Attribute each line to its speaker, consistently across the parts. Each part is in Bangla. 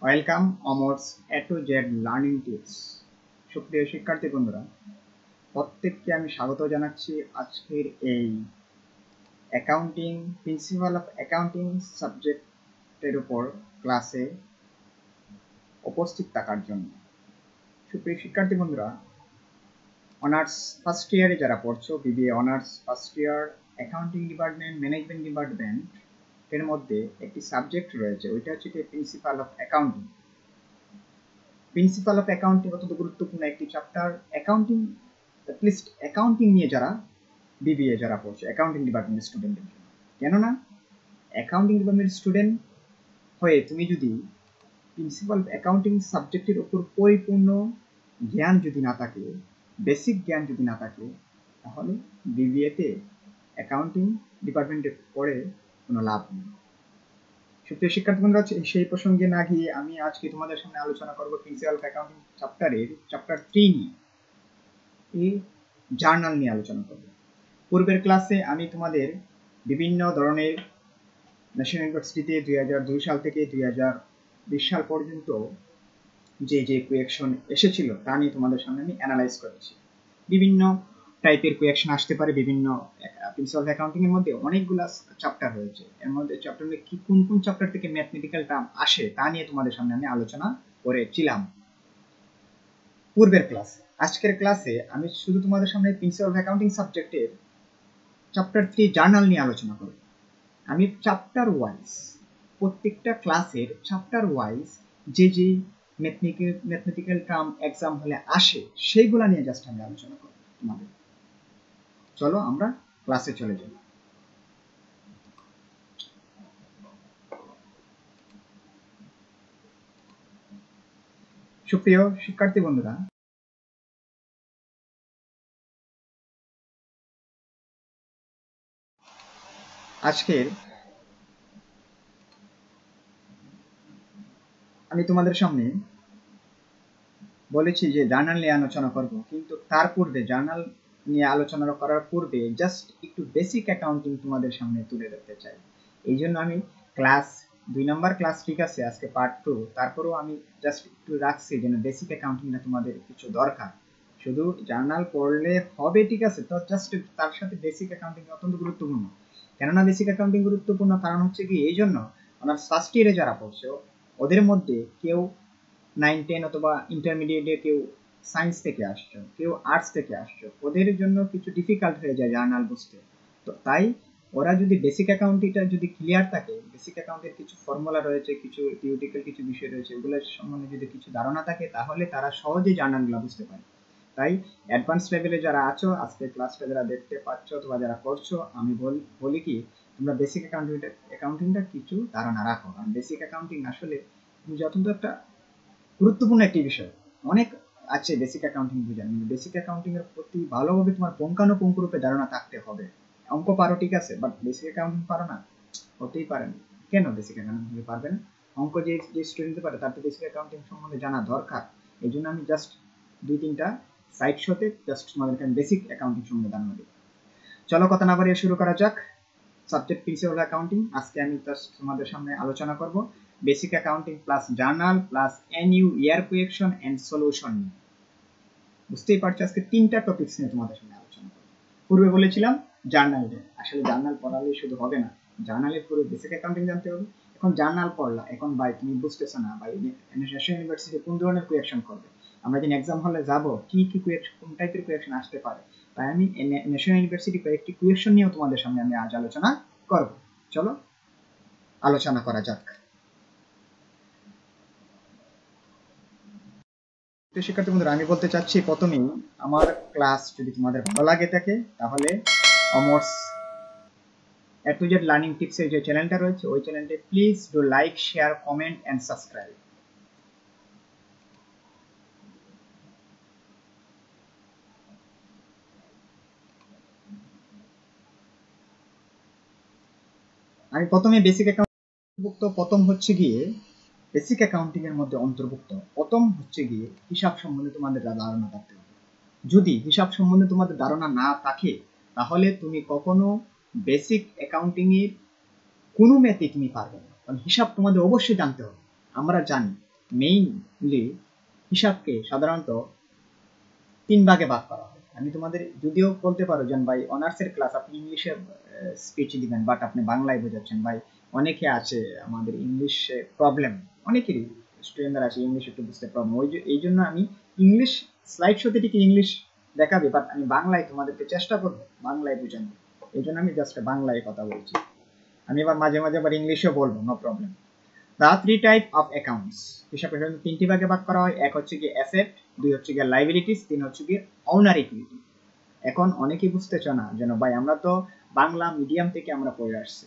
Speaker 1: Welcome অমরস A to Z learning tips. সুপ্রিয় শিক্ষার্থী বন্ধুরা, প্রত্যেককে আমি স্বাগত জানাচ্ছি আজকের এই অ্যাকাউন্টিং প্রিন্সিপাল অফ অ্যাকাউন্টিং সাবজেক্টের উপর ক্লাসে উপস্থিত থাকার জন্য। সুপ্রিয় শিক্ষার্থী বন্ধুরা, অনার্স ফার্স্ট ইয়ারে যারা পড়ছো, BBA honours first year accounting department, management department এর মধ্যে একটি সাবজেক্ট রয়েছে, ওইটা হচ্ছে principal of accounting. Principal of accounting অত্যন্ত গুরুত্বপূর্ণ একটি চ্যাপ্টার। অ্যাকাউন্টিং অ্যাটলিস্ট অ্যাকাউন্টিং নিয়ে যারা বিবিএ যারা পড়ছে, অ্যাকাউন্টিং ডিপার্টমেন্টের স্টুডেন্টদের জন্য। কেননা অ্যাকাউন্টিং ডিপার্টমেন্টের স্টুডেন্ট হয়ে তুমি যদি প্রিন্সিপাল অফ অ্যাকাউন্টিং সাবজেক্টের উপর পরিপূর্ণ জ্ঞান যদি না থাকে, বেসিক জ্ঞান যদি না থাকে, তাহলে বিবিএতে অ্যাকাউন্টিং ডিপার্টমেন্টে পড়ে কোনো লাভ নেই। সুপ্রিয় শিক্ষার্থী বন্ধুরা, সেই প্রসঙ্গে না গিয়ে আমি আজকে তোমাদের সামনে আলোচনা করব প্রিন্সিপাল অফ অ্যাকাউন্টিং চ্যাপ্টার 3 নিয়ে, এই জার্নাল নিয়ে আলোচনা করব। পূর্বের ক্লাসে আমি তোমাদের বিভিন্ন ধরনের ন্যাশনাল ইউনিভার্সিটিতে 2002 সাল থেকে 2020 সাল পর্যন্ত যে কোয়েকশন এসেছিল তা নিয়ে তোমাদের সামনে আমি অ্যানালাইজ করেছি। বিভিন্ন টাইপের কোয়েকশন আসতে পারে বিভিন্ন প্রিন্সিপাল অফ অ্যাকাউন্টিং এর মধ্যে অনেকগুলো চ্যাপ্টার রয়েছে। এর মধ্যে চ্যাপ্টারে কি কোন চ্যাপ্টার থেকে ম্যাথমেটিক্যাল টার্ম আসে তা নিয়ে তোমাদের সামনে আমি আলোচনা করেছিলাম পূর্বের ক্লাসে। আজকের ক্লাসে আমি শুধু তোমাদের সামনে প্রিন্সিপাল অফ অ্যাকাউন্টিং সাবজেক্টের চ্যাপ্টার 3 জার্নাল নিয়ে আলোচনা করব। আমি চ্যাপ্টার ওয়াইজ, প্রত্যেকটা ক্লাসের চ্যাপ্টার ওয়াইজ যে ম্যাথমেটিক্যাল টার্ম এক্সাম হলে আসে সেইগুলা নিয়ে জাস্ট আমি আলোচনা করব তোমাদের। চলো আমরা ক্লাসে চলে যাই। সুপ্রিয় শিক্ষার্থী বন্ধুরা, আজকের আমি তোমাদের সামনে বলেছি যে জার্নাল নিয়ে আলোচনা করব, কিন্তু তার পূর্বে জার্নাল নিয়ে আলোচনা করার পূর্বে জাস্ট একটু বেসিক অ্যাকাউন্টিং তোমাদের সামনে তুলে ধরতে চাই। এই জন্য আমি ক্লাস 2 নম্বর ক্লাস, ঠিক আছে, আজকে পার্ট 2, তারপরেও আমি জাস্ট একটু রাখছি যেন বেসিক অ্যাকাউন্টিংটা তোমাদের কিছু দরকার। শুধু জার্নাল পড়লে হবে, ঠিক আছে, তো জাস্ট তার সাথে বেসিক অ্যাকাউন্টিং অত্যন্ত গুরুত্বপূর্ণ। কেননা বেসিক অ্যাকাউন্টিং গুরুত্বপূর্ণ কারণ হচ্ছে কি, এই জন্য অনার্স ফার্স্ট ইয়ারে যারা পড়ছে ওদের মধ্যে কেউ 9-10 অথবা ইন্টারমিডিয়েটে কেউ সায়েন্স থেকে আসছো, কেউ আর্টস থেকে আসছো, ওদের জন্য কিছু ডিফিকাল্ট হয়ে যায় জার্নাল বুঝতে। তো তাই ওরা যদি বেসিক অ্যাকাউন্টিংটা যদি ক্লিয়ার থাকে, বেসিক অ্যাকাউন্টের কিছু ফর্মুলা রয়েছে, কিছু থিওরিটিক্যাল কিছু বিষয় রয়েছে, ওগুলোর সম্বন্ধে যদি কিছু ধারণা থাকে, তাহলে তারা সহজেই জার্নালগুলো বুঝতে পারে। তাই অ্যাডভান্স লেভেলে যারা আছো, আজকের ক্লাসটা যারা দেখতে পাচ্ছ অথবা যারা করছো, আমি বলি কি, তোমরা বেসিক অ্যাকাউন্টিংটা কিছু ধারণা রাখো। কারণ বেসিক অ্যাকাউন্টিং আসলে অত্যন্ত একটা গুরুত্বপূর্ণ একটি বিষয়। অনেক আছে বেসিক অ্যাকাউন্টিং বোঝার, বেসিক অ্যাকাউন্টিং এর প্রতি ভালোভাবে তোমার পুঙ্খানুপুঙ্খ রূপে ধারণা থাকতে হবে। অঙ্ক পারো, ঠিক আছে, বাট বেসিক অ্যাকাউন্টিং পারো না, হতেই পারে না। কেন বেসিক অ্যাকাউন্টিং পারবে না? অঙ্ক যে স্টুডেন্ট পারে তার তো বেসিক অ্যাকাউন্টিং সম্বন্ধে জানা দরকার। এই জন্য আমি জাস্ট 2-3টা সাইড শোতে জাস্ট তোমাদেরকে আমি বেসিক অ্যাকাউন্টিং সম্বন্ধে ধারণা দিই। চলো কথা না বাড়িয়ে শুরু করা যাক। সাবজেক্ট প্রিন্সিপাল অ্যাকাউন্টিং, আজকে আমি জাস্ট তোমাদের সামনে আলোচনা করব basic accounting plus journal plus NU year question and solution. বুঝতেই পারছো আজকে 3টা টপিকস নিয়ে তোমাদের সামনে আলোচনা করব। পূর্বে বলেছিলাম জার্নাল নিয়ে, আসলে জার্নাল পড়ালেই শুধু হবে না, জার্নালের পুরো বেসিক অ্যাকাউন্টিং জানতে হবে। এখন জার্নাল পড়লা, এখন ভাই তুমি বুঝতেছো না ভাই ন্যাশনাল ইউনিভার্সিটি কোন ধরনের কোয়েকশন করবে, আমরা যখন এক্সাম হলে যাব কি কি কোয়েকশন, কোন টাইপের কোয়েকশন আসতে পারে, তাই আমি ন্যাশনাল ইউনিভার্সিটি কয়েকটি কোয়েকশন নিয়েও তোমাদের সামনে আমি আজ আলোচনা করব। চলো আলোচনা করা যাক। শিক্ষার্থী বন্ধুরা, আমি বলতে চাচ্ছি প্রথমেই, আমার ক্লাস যদি তোমাদের ভালো লাগে থাকে, তাহলে অমরস এ টু জেড লার্নিং টিপসের যে চ্যানেলটা রয়েছে, ওই চ্যানেলটা please do like, share, comment and subscribe. আমি প্রথমে বেসিক অ্যাকাউন্টিং প্রথম হচ্ছে গিয়ে বেসিক অ্যাকাউন্টিং এর মধ্যে অন্তর্ভুক্ত প্রথম হচ্ছে গিয়ে হিসাব সম্বন্ধে তোমাদের ধারণা থাকতে হবে। যদি হিসাব সম্বন্ধে তোমাদের ধারণা না থাকে, তাহলে তুমি কখনো বেসিক অ্যাকাউন্টিং এর কোনো ম্যাথই তুমি পারবে না। কারণ হিসাব তোমাদের অবশ্যই জানতে হবে। আমরা জানি মেইনলি হিসাবকে সাধারণত 3 ভাগে ভাগ করা হয়। আমি তোমাদের যদিও বলতে পারো যে ভাই অনার্সের ক্লাস আপনি ইংলিশে স্পিচ দিবেন, বাট আপনি বাংলায় বোঝাচ্ছেন। ভাই অনেকে আছে আমাদের ইংলিশে প্রবলেম, অনেকেরই স্টুডেন্টরা আছে ইংলিশ একটু বুঝতে প্রবলেম, এই জন্য আমি ইংলিশ স্লাইড শোতে ঠিক ইংলিশ দেখাবে, বাট আমি বাংলায় তোমাদেরকে চেষ্টা করবো বাংলায় বোঝানো। এই জন্য আমি জাস্ট বাংলায় কথা বলছি। আমি আবার মাঝে মাঝে আবার ইংলিশেও বলবো, no problem. The three type of accounts, হিসাব সাধারণত 3টি ভাগে ভাগ করা হয়। এক হচ্ছে গিয়ে অ্যাসেট, 2 হচ্ছে গিয়ে লাইবিলিটিস, 3 হচ্ছে গিয়ে ওনার ইকুইটি। এখন অনেকেই বুঝতেছ না যেন ভাই আমরা তো বাংলা মিডিয়াম থেকে আমরা পড়ে আসছি,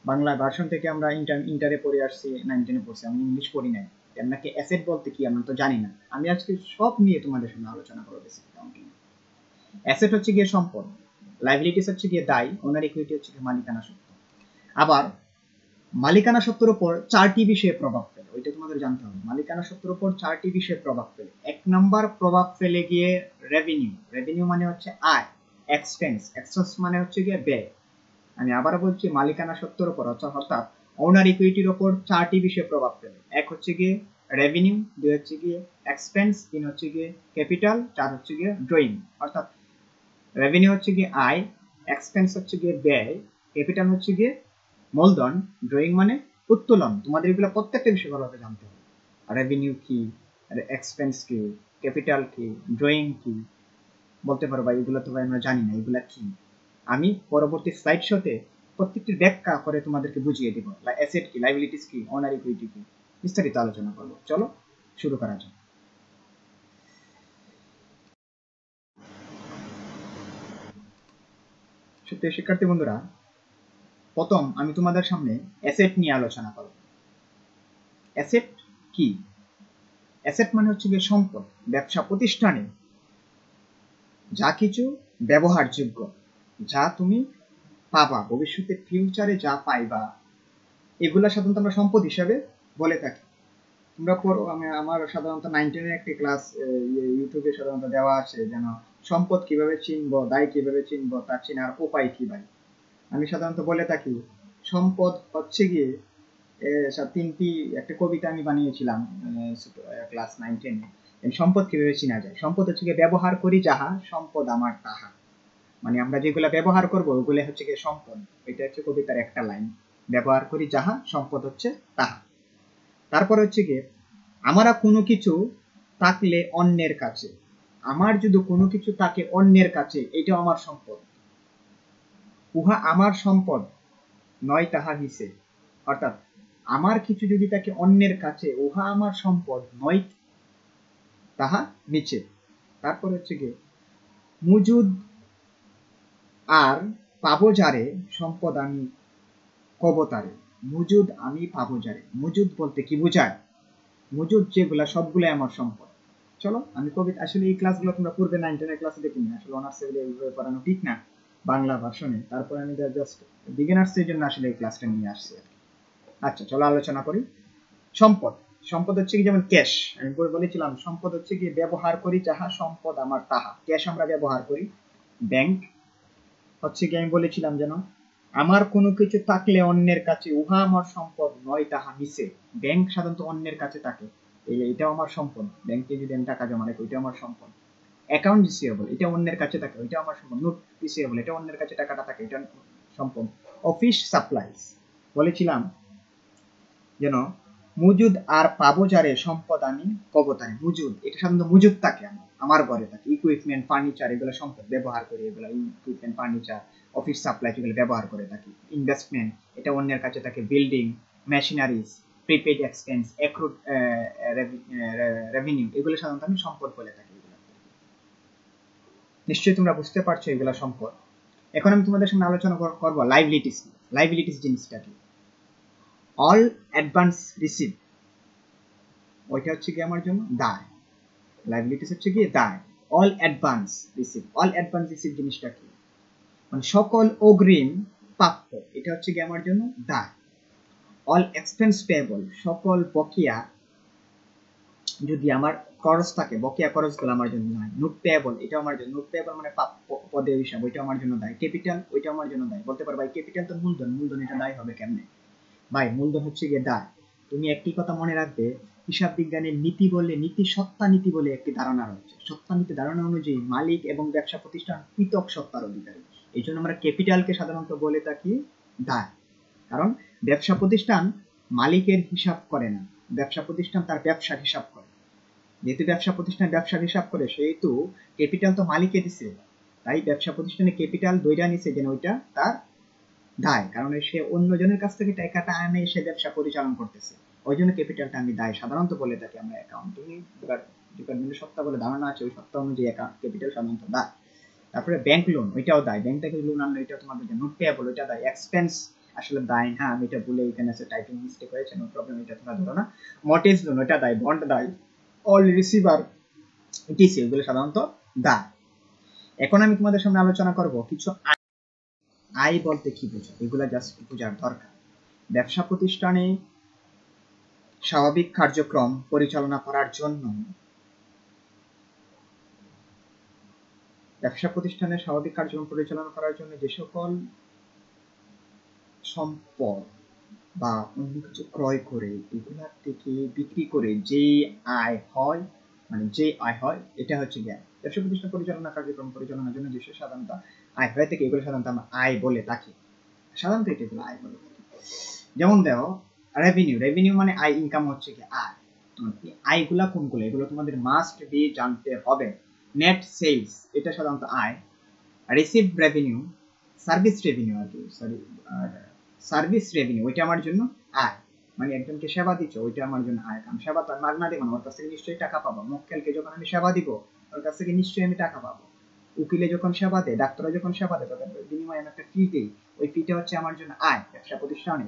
Speaker 1: বাংলা ভার্সন থেকে আমরা ইন্টারে পড়ে আসছি, 9-10 পড়ছি, আমি ইংলিশ পড়ি নাই। আপনাকে অ্যাসেট বলতে কি আমরা তো জানি না। আমি আজকে সব নিয়ে তোমাদের সামনে আলোচনা করব। বেসিক অ্যাকাউন্টিং অ্যাসেট হচ্ছে গিয়ে সম্পদ, লাইবিলিটিস হচ্ছে গিয়ে দায়, ওনার ইকুইটি হচ্ছে গিয়ে মালিকানা সত্ত্ব। আবার মালিকানা সত্ত্বের উপর 4টি বিষয়ে প্রভাব ফেলে, ওইটা তোমাদের জানতে হবে। মালিকানা সত্ত্বের উপর 4টি বিষয়ে প্রভাব ফেলে। 1 নাম্বার প্রভাব ফেলে গিয়ে রেভিনিউ। রেভিনিউ মানে হচ্ছে আয়। এক্সপেন্স, এক্সপেন্স মানে হচ্ছে গিয়ে ব্যয়। আমি আবার বলছি মালিকানা সত্ত্বের উপর অর্থাৎ ওনার ইকুইটির উপর 4টি বিষয়ে প্রভাব ফেলে। 1 হচ্ছে গিয়ে রেভিনিউ, 2 হচ্ছে গিয়ে এক্সপেন্স, 3 হচ্ছে গিয়ে ক্যাপিটাল, 4 হচ্ছে গিয়ে ড্রয়িং। অর্থাৎ রেভিনিউ হচ্ছে গিয়ে আয়, এক্সপেন্স হচ্ছে গিয়ে ব্যয়, ক্যাপিটাল হচ্ছে গিয়ে মূলধন, ড্রয়িং মানে উত্তোলন। তোমাদের এগুলো প্রত্যেকটা বিষয় ভালোভাবে জানতে হবে। রেভিনিউ কি, এক্সপেন্স কি, ক্যাপিটাল কি, ড্রয়িং কি, বলতে পারো ভাই এগুলো তো ভাই আমরা জানি না, এগুলা কি। আমি পরবর্তী স্লাইড শোতে প্রত্যেকটি ব্যাখ্যা করে তোমাদেরকে বুঝিয়ে দিব। অ্যাসেট কি, লাইবিলিটিস কি, ওনার ইকুইটি কি, বিস্তারিত আলোচনা করবো। চলো শুরু করা যাক। সুপ্রিয় শিক্ষার্থী বন্ধুরা, প্রথম আমি তোমাদের সামনে অ্যাসেট নিয়ে আলোচনা করব। অ্যাসেট কি? অ্যাসেট মানে হচ্ছে গিয়ে সম্পদ। ব্যবসা প্রতিষ্ঠানে যা কিছু ব্যবহারযোগ্য, যা তুমি পাবা ভবিষ্যতে, ফিউচারে যা পাইবা, এগুলা সাধারণত আমরা সম্পদ হিসাবে বলে থাকি। তোমরা পড়ো, আমার সাধারণত 9-10 একটি ক্লাস ইউটিউবে সাধারণত দেওয়া আছে, যেন সম্পদ কিভাবে চিনবো, দায় কিভাবে চিনবো, তার চিনার উপায় কি ভাই। আমি সাধারণত বলে থাকি সম্পদ হচ্ছে গিয়ে 3টি একটা কবিতা আমি বানিয়েছিলাম ক্লাস 9-10-এ। সম্পদ কিভাবে চিনা যায়? সম্পদ হচ্ছে গিয়ে ব্যবহার করি যাহা, সম্পদ আমার তাহা। মানে আমরা যেগুলা ব্যবহার করবো ওগুলো হচ্ছে গিয়ে সম্পদ। এটা হচ্ছে কবিতার একটা লাইন, ব্যবহার করি যাহা, সম্পদ হচ্ছে তাহা। তারপর হচ্ছে গিয়ে আমরা কোনো কিছু থাকলে অন্যের কাছে, আমার যদি কোনো কিছু থাকে অন্যের কাছে, এটা আমার সম্পদ। উহা আমার সম্পদ নয় তাহা নিচে। অর্থাৎ আমার কিছু যদি থাকে অন্যের কাছে, উহা আমার সম্পদ নয় তাহা নিচে। তারপর হচ্ছে গিয়ে মজুদ আর পাবো যারে, সম্পদ আমি কবতারে। মজুদ আমি পাবো যারে, মজুদ বলতে কি বোঝায়? মজুদ যেগুলা সবগুলো আমার সম্পদ। চলো আমি কবিতা, আসলে এই ক্লাসগুলো তোমরা পূর্বে 9-10 ক্লাসে দেখিনি, আসলে অনার্সে এইভাবে পড়ানো ঠিক না বাংলা ভার্সনে। তারপরে আমি জাস্ট বিগিনার্সের জন্য আসলে এই ক্লাসটা নিয়ে আসছি। আচ্ছা চলো আলোচনা করি। সম্পদ, সম্পদ হচ্ছে কি, যেমন ক্যাশ আমি বলেছিলাম, সম্পদ হচ্ছে কি ব্যবহার করি যাহা, সম্পদ আমার তাহা। ক্যাশ আমরা ব্যবহার করি। ব্যাংক হচ্ছে কি আমি বলেছিলাম যেন আমার কোনো কিছু থাকলে অন্যের কাছে, উহা আমার সম্পদ নয় তাহা নিচে। ব্যাংক সাধারণত অন্যের কাছে থাকে, এটাও আমার সম্পদ। ব্যাংকে যদি আমি টাকা জমা রাখি, ওইটা আমার সম্পদ। অ্যাকাউন্ট রিসিভেবল, এটা অন্যের কাছে থাকে, ওইটা আমার সম্পদ। নোট রিসিভেবল, এটা অন্যের কাছে টাকাটা থাকে, এটা সম্পদ। অফিস সাপ্লাইজ বলেছিলাম যেন মজুদ আর পাবো যারে, সম্পদ আমি কবতারে। মজুদ, এটা সাধারণত মজুদ থাকে আমার ঘরে থাকে। ইকুইপমেন্ট, ফার্নিচার, এগুলো সম্পদ, ব্যবহার করি এগুলো। ইকুইপমেন্ট, ফার্নিচার, অফিস সাপ্লাই, এগুলো ব্যবহার করে থাকি। ইনভেস্টমেন্ট, এটা অন্যের কাছে থাকে। Building, machineries, prepaid expense, accrued revenue, এগুলো সাধারণত আমি সম্পদ বলে থাকি। নিশ্চয়ই তোমরা বুঝতে পারছো এগুলো সম্পদ। এখন আমি তোমাদের সামনে আলোচনা করবো লাইবিলিটিস। লাইবিলিটিস জিনিসটা কি? অল অ্যাডভান্স রিসিভ, ওইটা হচ্ছে কি আমার জন্য দায়। লাইবিলিটিস হচ্ছে কি দায়। All advance receive, all advance receive জিনিসটা কি? মানে সকল অগ্রিম প্রাপ্য, এটা হচ্ছে কি আমার জন্য দায়। অল এক্সপেন্স পেয়েবল, সকল বকেয়া যদি আমার খরচ থাকে, বকেয়া খরচগুলো আমার জন্য দায়। নোট পেয়েবল, এটা আমার জন্য, নোট পেয়েবল মানে পদের হিসাব, ওইটা আমার জন্য দায়। ক্যাপিটাল, ওইটা আমার জন্য দায়। বলতে পারো ভাই ক্যাপিটাল তো মূলধন, মূলধন এটা দায় হবে কেমনে? ভাই মূলধন হচ্ছে গিয়ে দায়। তুমি একটি কথা মনে রাখবে, হিসাব বিজ্ঞানের নীতি বলে সত্তা নীতি বলে একটি ধারণা রয়েছে। সত্তা নীতি ধারণা অনুযায়ী মালিক এবং ব্যবসা প্রতিষ্ঠান পৃথক সত্তার অধিকারী। এই জন্য আমরা ক্যাপিটালকে সাধারণত বলে থাকি দায়। কারণ ব্যবসা প্রতিষ্ঠান মালিকের হিসাব করে না, ব্যবসা প্রতিষ্ঠান তার ব্যবসার হিসাব করে। যেহেতু ব্যবসা প্রতিষ্ঠান ব্যবসার হিসাব করে, সেহেতু ক্যাপিটাল তো মালিকে দিছে, তাই ব্যবসা প্রতিষ্ঠানে ক্যাপিটাল দইরা নিছে যেন ওইটা তার দায়, কারণ সে অন্যজনের কাছ থেকে টাকাটা আনে সে ব্যবসা পরিচালনা করতেছে, ওই জন্য ক্যাপিটালটা আমি দায় সাধারণত বলে থাকি আমরা। অ্যাকাউন্টিং ডিপার্টমেন্টের সত্তা বলে ধারণা আছে, ওই সত্তা অনুযায়ী ক্যাপিটাল সাধারণত দায়। তারপরে ব্যাংক লোন, ওইটাও দায়। ব্যাংক থেকে লোন আনলে এটা তোমাদের নোট পেয়েবল, ওইটা দায়। এক্সপেন্স আসলে দায়, হ্যাঁ আমি এটা বলে এখানে আছে টাইপিং মিস্টেক হয়েছে, নো প্রবলেম, এটা তোমরা ধরো না। মর্টেজ লোন, ওইটা দায়। বন্ড দায়। অল রিসিভার ইটিসি, এগুলো সাধারণত দায়। এখন আমি তোমাদের সামনে আলোচনা করব কিছু আয় বলতে কি বোঝো, এগুলা জাস্ট বোঝার দরকার। ব্যবসা প্রতিষ্ঠানে স্বাভাবিক কার্যক্রম পরিচালনা করার জন্য যে সকল সম্পদ বা অন্য কিছু ক্রয় করে এগুলার থেকে বিক্রি করে যে আয় হয়, এটা হচ্ছে জ্ঞান। ব্যবসা প্রতিষ্ঠান পরিচালনা কার্যক্রম পরিচালনার জন্য যেসব সাধারণত আয় হয়ে থাকে এগুলো সাধারণত আমরা আয় বলে থাকি। সাধারণত এগুলো আয় বলে থাকি। যেমন দেখো রেভিনিউ মানে আয়, ইনকাম হচ্ছে কি আয়। আয়গুলা কোনগুলো, এগুলো তোমাদের মাস্ট বি জানতে হবে। নেট সেলস, এটা সাধারণত আয়। রিসিভ রেভিনিউ, সার্ভিস রেভিনিউ আর কি, সার্ভিস রেভিনিউ, ওইটা আমার জন্য আয়। মানে একজনকে সেবা দিচ্ছ, ওইটা আমার জন্য আয়। কারণ সেবা তো মাগনা দেবো না, ওর কাছ থেকে নিশ্চয়ই টাকা পাবো। মক্কেলকে যখন আমি সেবা দিব, ওর কাছ থেকে নিশ্চয়ই আমি টাকা পাবো। উকিলে যখন সেবা দেয়, ডাক্তাররা যখন সেবা দেয়, তাদের বিনিময়ে আমি একটা ফি দিই, ওই ফিটা হচ্ছে আমার জন্য আয় ব্যবসা প্রতিষ্ঠানে।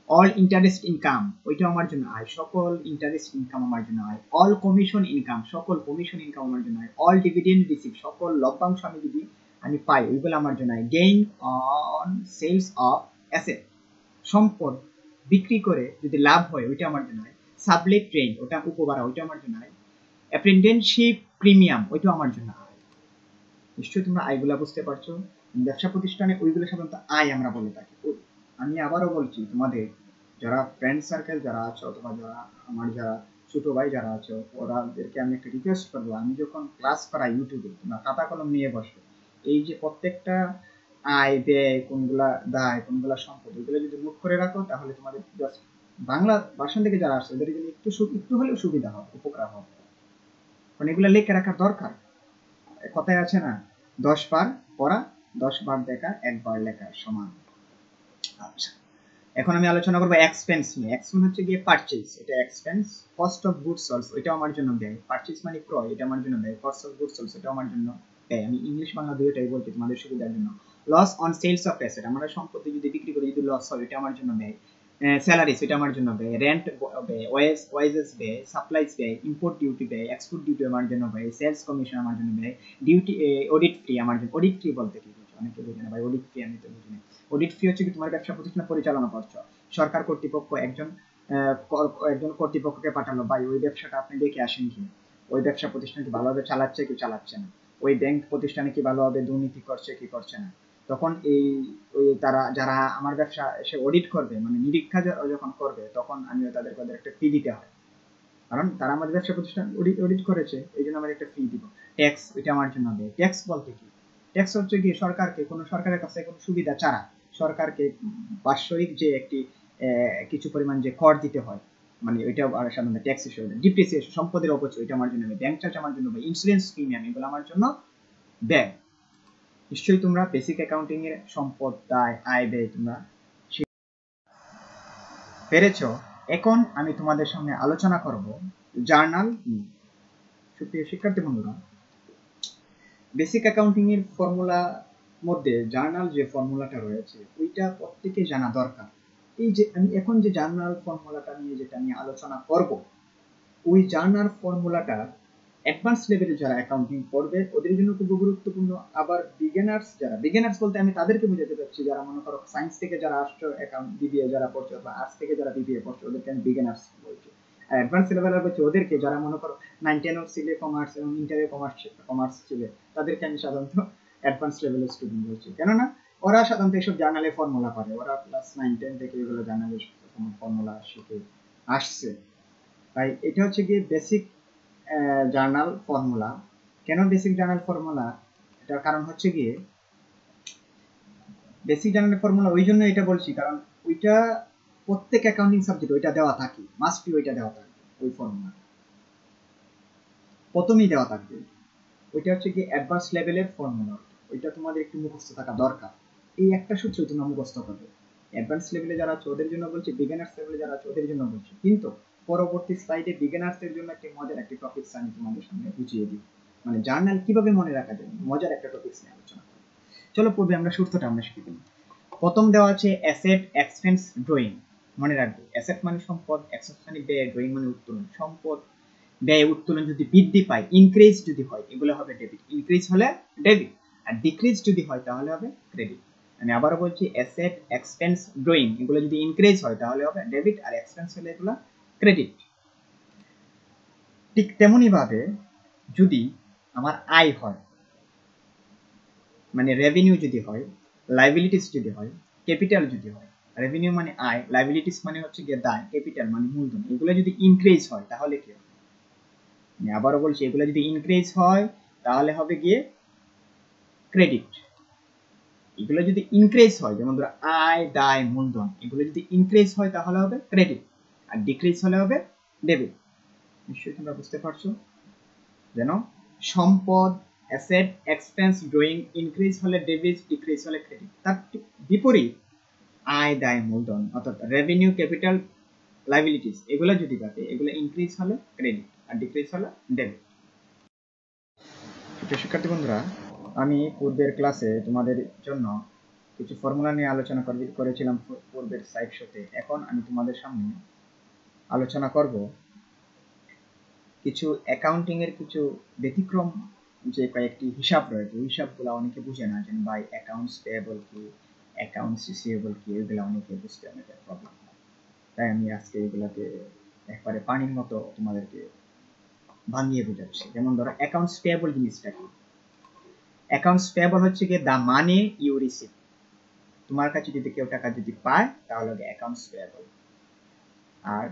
Speaker 1: অল ইন্টারেস্ট ইনকাম, ওইটা আমার জন্য আয়। সকল ইন্টারেস্ট ইনকাম আমার জন্য আয়। অল কমিশন ইনকাম, সকল কমিশন ইনকাম আমার জন্য আয়। অল ডিভিডেন্ড রিসিভ, সকল লভ্যাংশ আমি পাই, ওইগুলো আমার জন্য আয়। Gain on sales of asset, সম্পদ বিক্রি করে যদি লাভ হয় ওইটা আমার জন্য আয়। সাবলেট ট্রেন, ওটা উপভাড়া, ওইটা আমার জন্য আয়। অ্যাপ্রেন্টিসশিপ প্রিমিয়াম, ওইটাও আমার জন্য আয়। নিশ্চয়ই তোমরা আয়গুলা বুঝতে পারছো। ব্যবসা প্রতিষ্ঠানে ওইগুলো সাধারণত আয় আমরা বলে থাকি। আমি আবারও বলছি, তোমাদের যারা ফ্রেন্ড সার্কেল যারা আছো, অথবা যারা ছোট ভাই যারা আছো, ওরাদেরকে আমি একটা রিকোয়েস্ট করবো, আমি যখন ক্লাস করাই ইউটিউবে, তোমরা খাতা কলম নিয়ে বসো। এই যে প্রত্যেকটা আয় ব্যয়, কোনগুলা দায়, কোনগুলা সম্পদ, ওইগুলো যদি নোট করে রাখো, তাহলে তোমাদের জাস্ট বাংলা ভার্সন থেকে যারা আসছে ওদের জন্য একটু হলেও সুবিধা হবে, উপকার হবে। কারণ এগুলো লিখে রাখার দরকার। কথায় আছে না, 10 বার পড়া 10 বার দেখা, 1 বার লেখার সমান। আচ্ছা, এখন আমি আলোচনা করবো এক্সপেন্স নিয়ে। এক্সপেন্স হচ্ছে গিয়ে পারচেজ, এটা expense. Cost of goods sold, এটা আমার জন্য ব্যয়। পারচেজ মানে ক্রয়, এটা আমার জন্য ব্যয়। কস্ট অফ গুডস সোল্ড, এটা আমার জন্য ব্যয়। আমি ইংলিশ বাংলা দুটোই বলছি তোমাদের সুবিধার জন্য। Loss on sales of asset, আমরা সম্পত্তি যদি বিক্রি করি যদি লস হয়, এটা আমার জন্য ব্যয়। স্যালারিজ, এটা আমার জন্য ব্যয়। রেন্ট ব্যয়, ওয়েজেস ব্যয়, সাপ্লাইজ ব্যয়, ইম্পোর্ট ডিউটি ব্যয়, এক্সপোর্ট ডিউটি আমার জন্য ব্যয়, সেলস কমিশন আমার জন্য ব্যয়, ডিউটি অডিট ফি আমার জন্য। অডিট ফি বলতে কি বুঝো, অনেকে বুঝে না ভাই অডিট ফি, আমি তো বুঝি না। অডিট ফি হচ্ছে কি, তোমার ব্যবসা প্রতিষ্ঠান পরিচালনা করছো, সরকার কর্তৃপক্ষ একজন কর্তৃপক্ষকে পাঠালো, ভাই ওই ব্যবসাটা আপনি দেখে আসেন কি, ওই ব্যবসা প্রতিষ্ঠান কি ভালোভাবে চালাচ্ছে কি চালাচ্ছে না, ওই ব্যাংক প্রতিষ্ঠানে কি ভালোভাবে দুর্নীতি করছে কি করছে না। তখন তারা যারা আমার ব্যবসা এসে অডিট করবে, মানে নিরীক্ষা যখন করবে, তখন আমিও তাদেরকে একটা ফি দিতে হয়। কারণ তারা আমাদের ব্যবসা প্রতিষ্ঠান অডিট করেছে, এই জন্য আমার একটা ফি দিব। ট্যাক্স, এটা আমার জন্য দেয়। ট্যাক্স বলতে কি, ট্যাক্স হচ্ছে কি সরকারকে, কোনো সরকারের কাছে কোনো সুবিধা ছাড়া সরকারকে বাৎসরিক যে একটি কিছু পরিমাণ যে কর দিতে হয়, মানে ওইটা সাধারণত ট্যাক্স হিসেবে। ডিপ্রিসিয়েশন, সম্পদের অপচয়, এটা আমার জন্য ব্যয়। ব্যাংক চার্জ আমার জন্য ব্যয়। ইন্স্যুরেন্স প্রিমিয়াম, এগুলো আমার জন্য ব্যয়। নিশ্চয়ই তোমরা বেসিক অ্যাকাউন্টিং এর সম্পদ, দায়, আয়, ব্যয় তোমরা পেরেছো। এখন আমি তোমাদের সামনে আলোচনা করব জার্নাল নিয়ে। সুপ্রিয় শিক্ষার্থী বন্ধুরা, বেসিক অ্যাকাউন্টিং এর ফর্মুলা মধ্যে জার্নাল যে ফর্মুলাটা রয়েছে ওইটা প্রত্যেকে জানা দরকার। এই যে আমি এখন যে জার্নাল ফর্মুলাটা নিয়ে যেটা নিয়ে আলোচনা করব, ওই জার্নাল ফর্মুলাটা অ্যাডভান্স লেভেলে যারা অ্যাকাউন্টিং পড়বে ওদের জন্য খুব গুরুত্বপূর্ণ। আবার বিগিনার্স বলতে আমি তাদেরকে বোঝাতে চাচ্ছি, যারা মনে করো সায়েন্স থেকে যারা আসছো, অ্যাকাউন্ট বিবিএ যারা পড়ছো, বা আর্টস থেকে যারা বিবিএ পড়ছো, ওদেরকে আমি বিগিনার্স বলছি। আর অ্যাডভান্স লেভেলের বলছি ওদেরকে, যারা মনে করো 9-10 ছিলে কমার্স এবং ইন্টারে কমার্স ছিলে, তাদেরকে আমি সাধারণত অ্যাডভান্স লেভেলের স্টুডেন্ট বলছি। কেননা ওরা সাধারণত এইসব জার্নালে ফর্মুলা পারে, ওরা ক্লাস 9-10 থেকে এগুলো জার্নালে ফর্মুলা শিখে আসছে। তাই এটা হচ্ছে গিয়ে বেসিক জার্নাল ফর্মুলা। কেন বেসিক জার্নাল ফর্মুলা? এটার কারণ হচ্ছে গিয়ে বেসিক জার্নাল ফর্মুলা ওই জন্য এটা বলছি, কারণ ওইটা প্রত্যেক অ্যাকাউন্টিং সাবজেক্ট ওইটা দেওয়া থাকে, মাস্ট বি ওইটা দেওয়া থাকবে, ওই ফর্মুলা প্রথমেই দেওয়া থাকবে। ওইটা হচ্ছে কি অ্যাডভান্স লেভেলের ফর্মুলা, ওইটা তোমাদের একটু মুখস্থ থাকা দরকার। এই একটা সূত্র তোমরা মুখস্থ করবে। অ্যাডভান্স লেভেলে যারা আছে ওদের জন্য বলছি, বিগিনার্স লেভেলে যারা আছে ওদের জন্য বলছি, কিন্তু পরবর্তী স্লাইডে বিগিনার্সদের জন্য একটা মজার একটা টপিকস আমি তোমাদের সামনে বুঝিয়ে দিই, মানে জার্নাল কিভাবে মনে রাখা যায়, মজার একটা টপিকস নিয়ে আলোচনা করব। চলো পূর্বে আমরা সূত্রটা আমরা শিখে নিই। প্রথম দেওয়া আছে অ্যাসেট এক্সপেন্স ড্রয়িং। মনে রাখবে অ্যাসেট মানে সম্পদ, এক্সপেন্স মানে ব্যয়, ড্রয়িং মানে উত্তোলন। সম্পদ ব্যয় উত্তোলন যদি বৃদ্ধি পায়, ইনক্রিজ যদি হয়, এগুলো হবে ডেবিট। ইনক্রিজ হলে ডেবিট, আর ডিক্রিজ যদি হয় তাহলে হবে ক্রেডিট। আমি আবারও বলছি, অ্যাসেট এক্সপেন্স ড্রয়িং এগুলো যদি ইনক্রিজ হয় তাহলে হবে ডেবিট, আর এক্সপেন্স হলে এগুলো ক্রেডিট। ঠিক তেমনি ভাবে যদি আমার আয় হয়, মানে রেভিনিউ যদি হয়, লাইবিলিটিস যদি হয়, ক্যাপিটাল যদি হয়, রেভিনিউ মানে আয়, লাইবিলিটিস মানে হচ্ছে গিয়ে দায়, ক্যাপিটাল মানে মূলধন, এগুলো যদি ইনক্রিজ হয় তাহলে কি হবে? আমি আবারও বলছি, এগুলো যদি ইনক্রিজ হয় তাহলে হবে গিয়ে ক্রেডিট। এগুলো যদি ইনক্রিজ হয়, যেমন ধরো আয়, দায়, মূলধন, এগুলো যদি ইনক্রিজ হয় তাহলে হবে ক্রেডিট, আর ডিক্রিজ হলে হবে ডেবিট। নিশ্চয়ই তোমরা বুঝতে পারছো। যেন সম্পদ, অ্যাসেট, এক্সপেন্স, ড্রয়িং ইনক্রিজ হলে ডেবিট, ডিক্রিজ হলে ক্রেডিট। তার বিপরীত আয়, দায়, মূলধন অর্থাৎ রেভিনিউ, ক্যাপিটাল, লাইবিলিটিস এগুলো যদি থাকে, এগুলো ইনক্রিজ হলে ক্রেডিট আর ডিক্রিজ হলে ডেবিট। শিক্ষার্থী বন্ধুরা, আমি পূর্বের ক্লাসে তোমাদের জন্য কিছু ফর্মুলা নিয়ে আলোচনা করেছিলাম পূর্বের সাইড শোতে। এখন আমি তোমাদের সামনে আলোচনা করব কিছু অ্যাকাউন্টিং এর কিছু ব্যতিক্রম যে কয়েকটি হিসাব রয়েছে, ওই হিসাবগুলো অনেকে বুঝে না, যেন বাই অ্যাকাউন্টস পেয়েবল কি, অ্যাকাউন্টস রিসিভেবল কি, এগুলো অনেকে বুঝতে অনেকের প্রবলেম হয়। তাই আমি আজকে এগুলাকে একবারে পানির মতো তোমাদেরকে ভাঙিয়ে বোঝাচ্ছি। যেমন ধরো অ্যাকাউন্টস পেয়েবল জিনিসটা কি? অ্যাকাউন্টস পেয়েবল হচ্ছে গিয়ে দা মানি ইউ রিসিভ। তোমার কাছে যদি কেউ টাকা যদি পায় তাহলে অ্যাকাউন্টস পেয়েবল। আর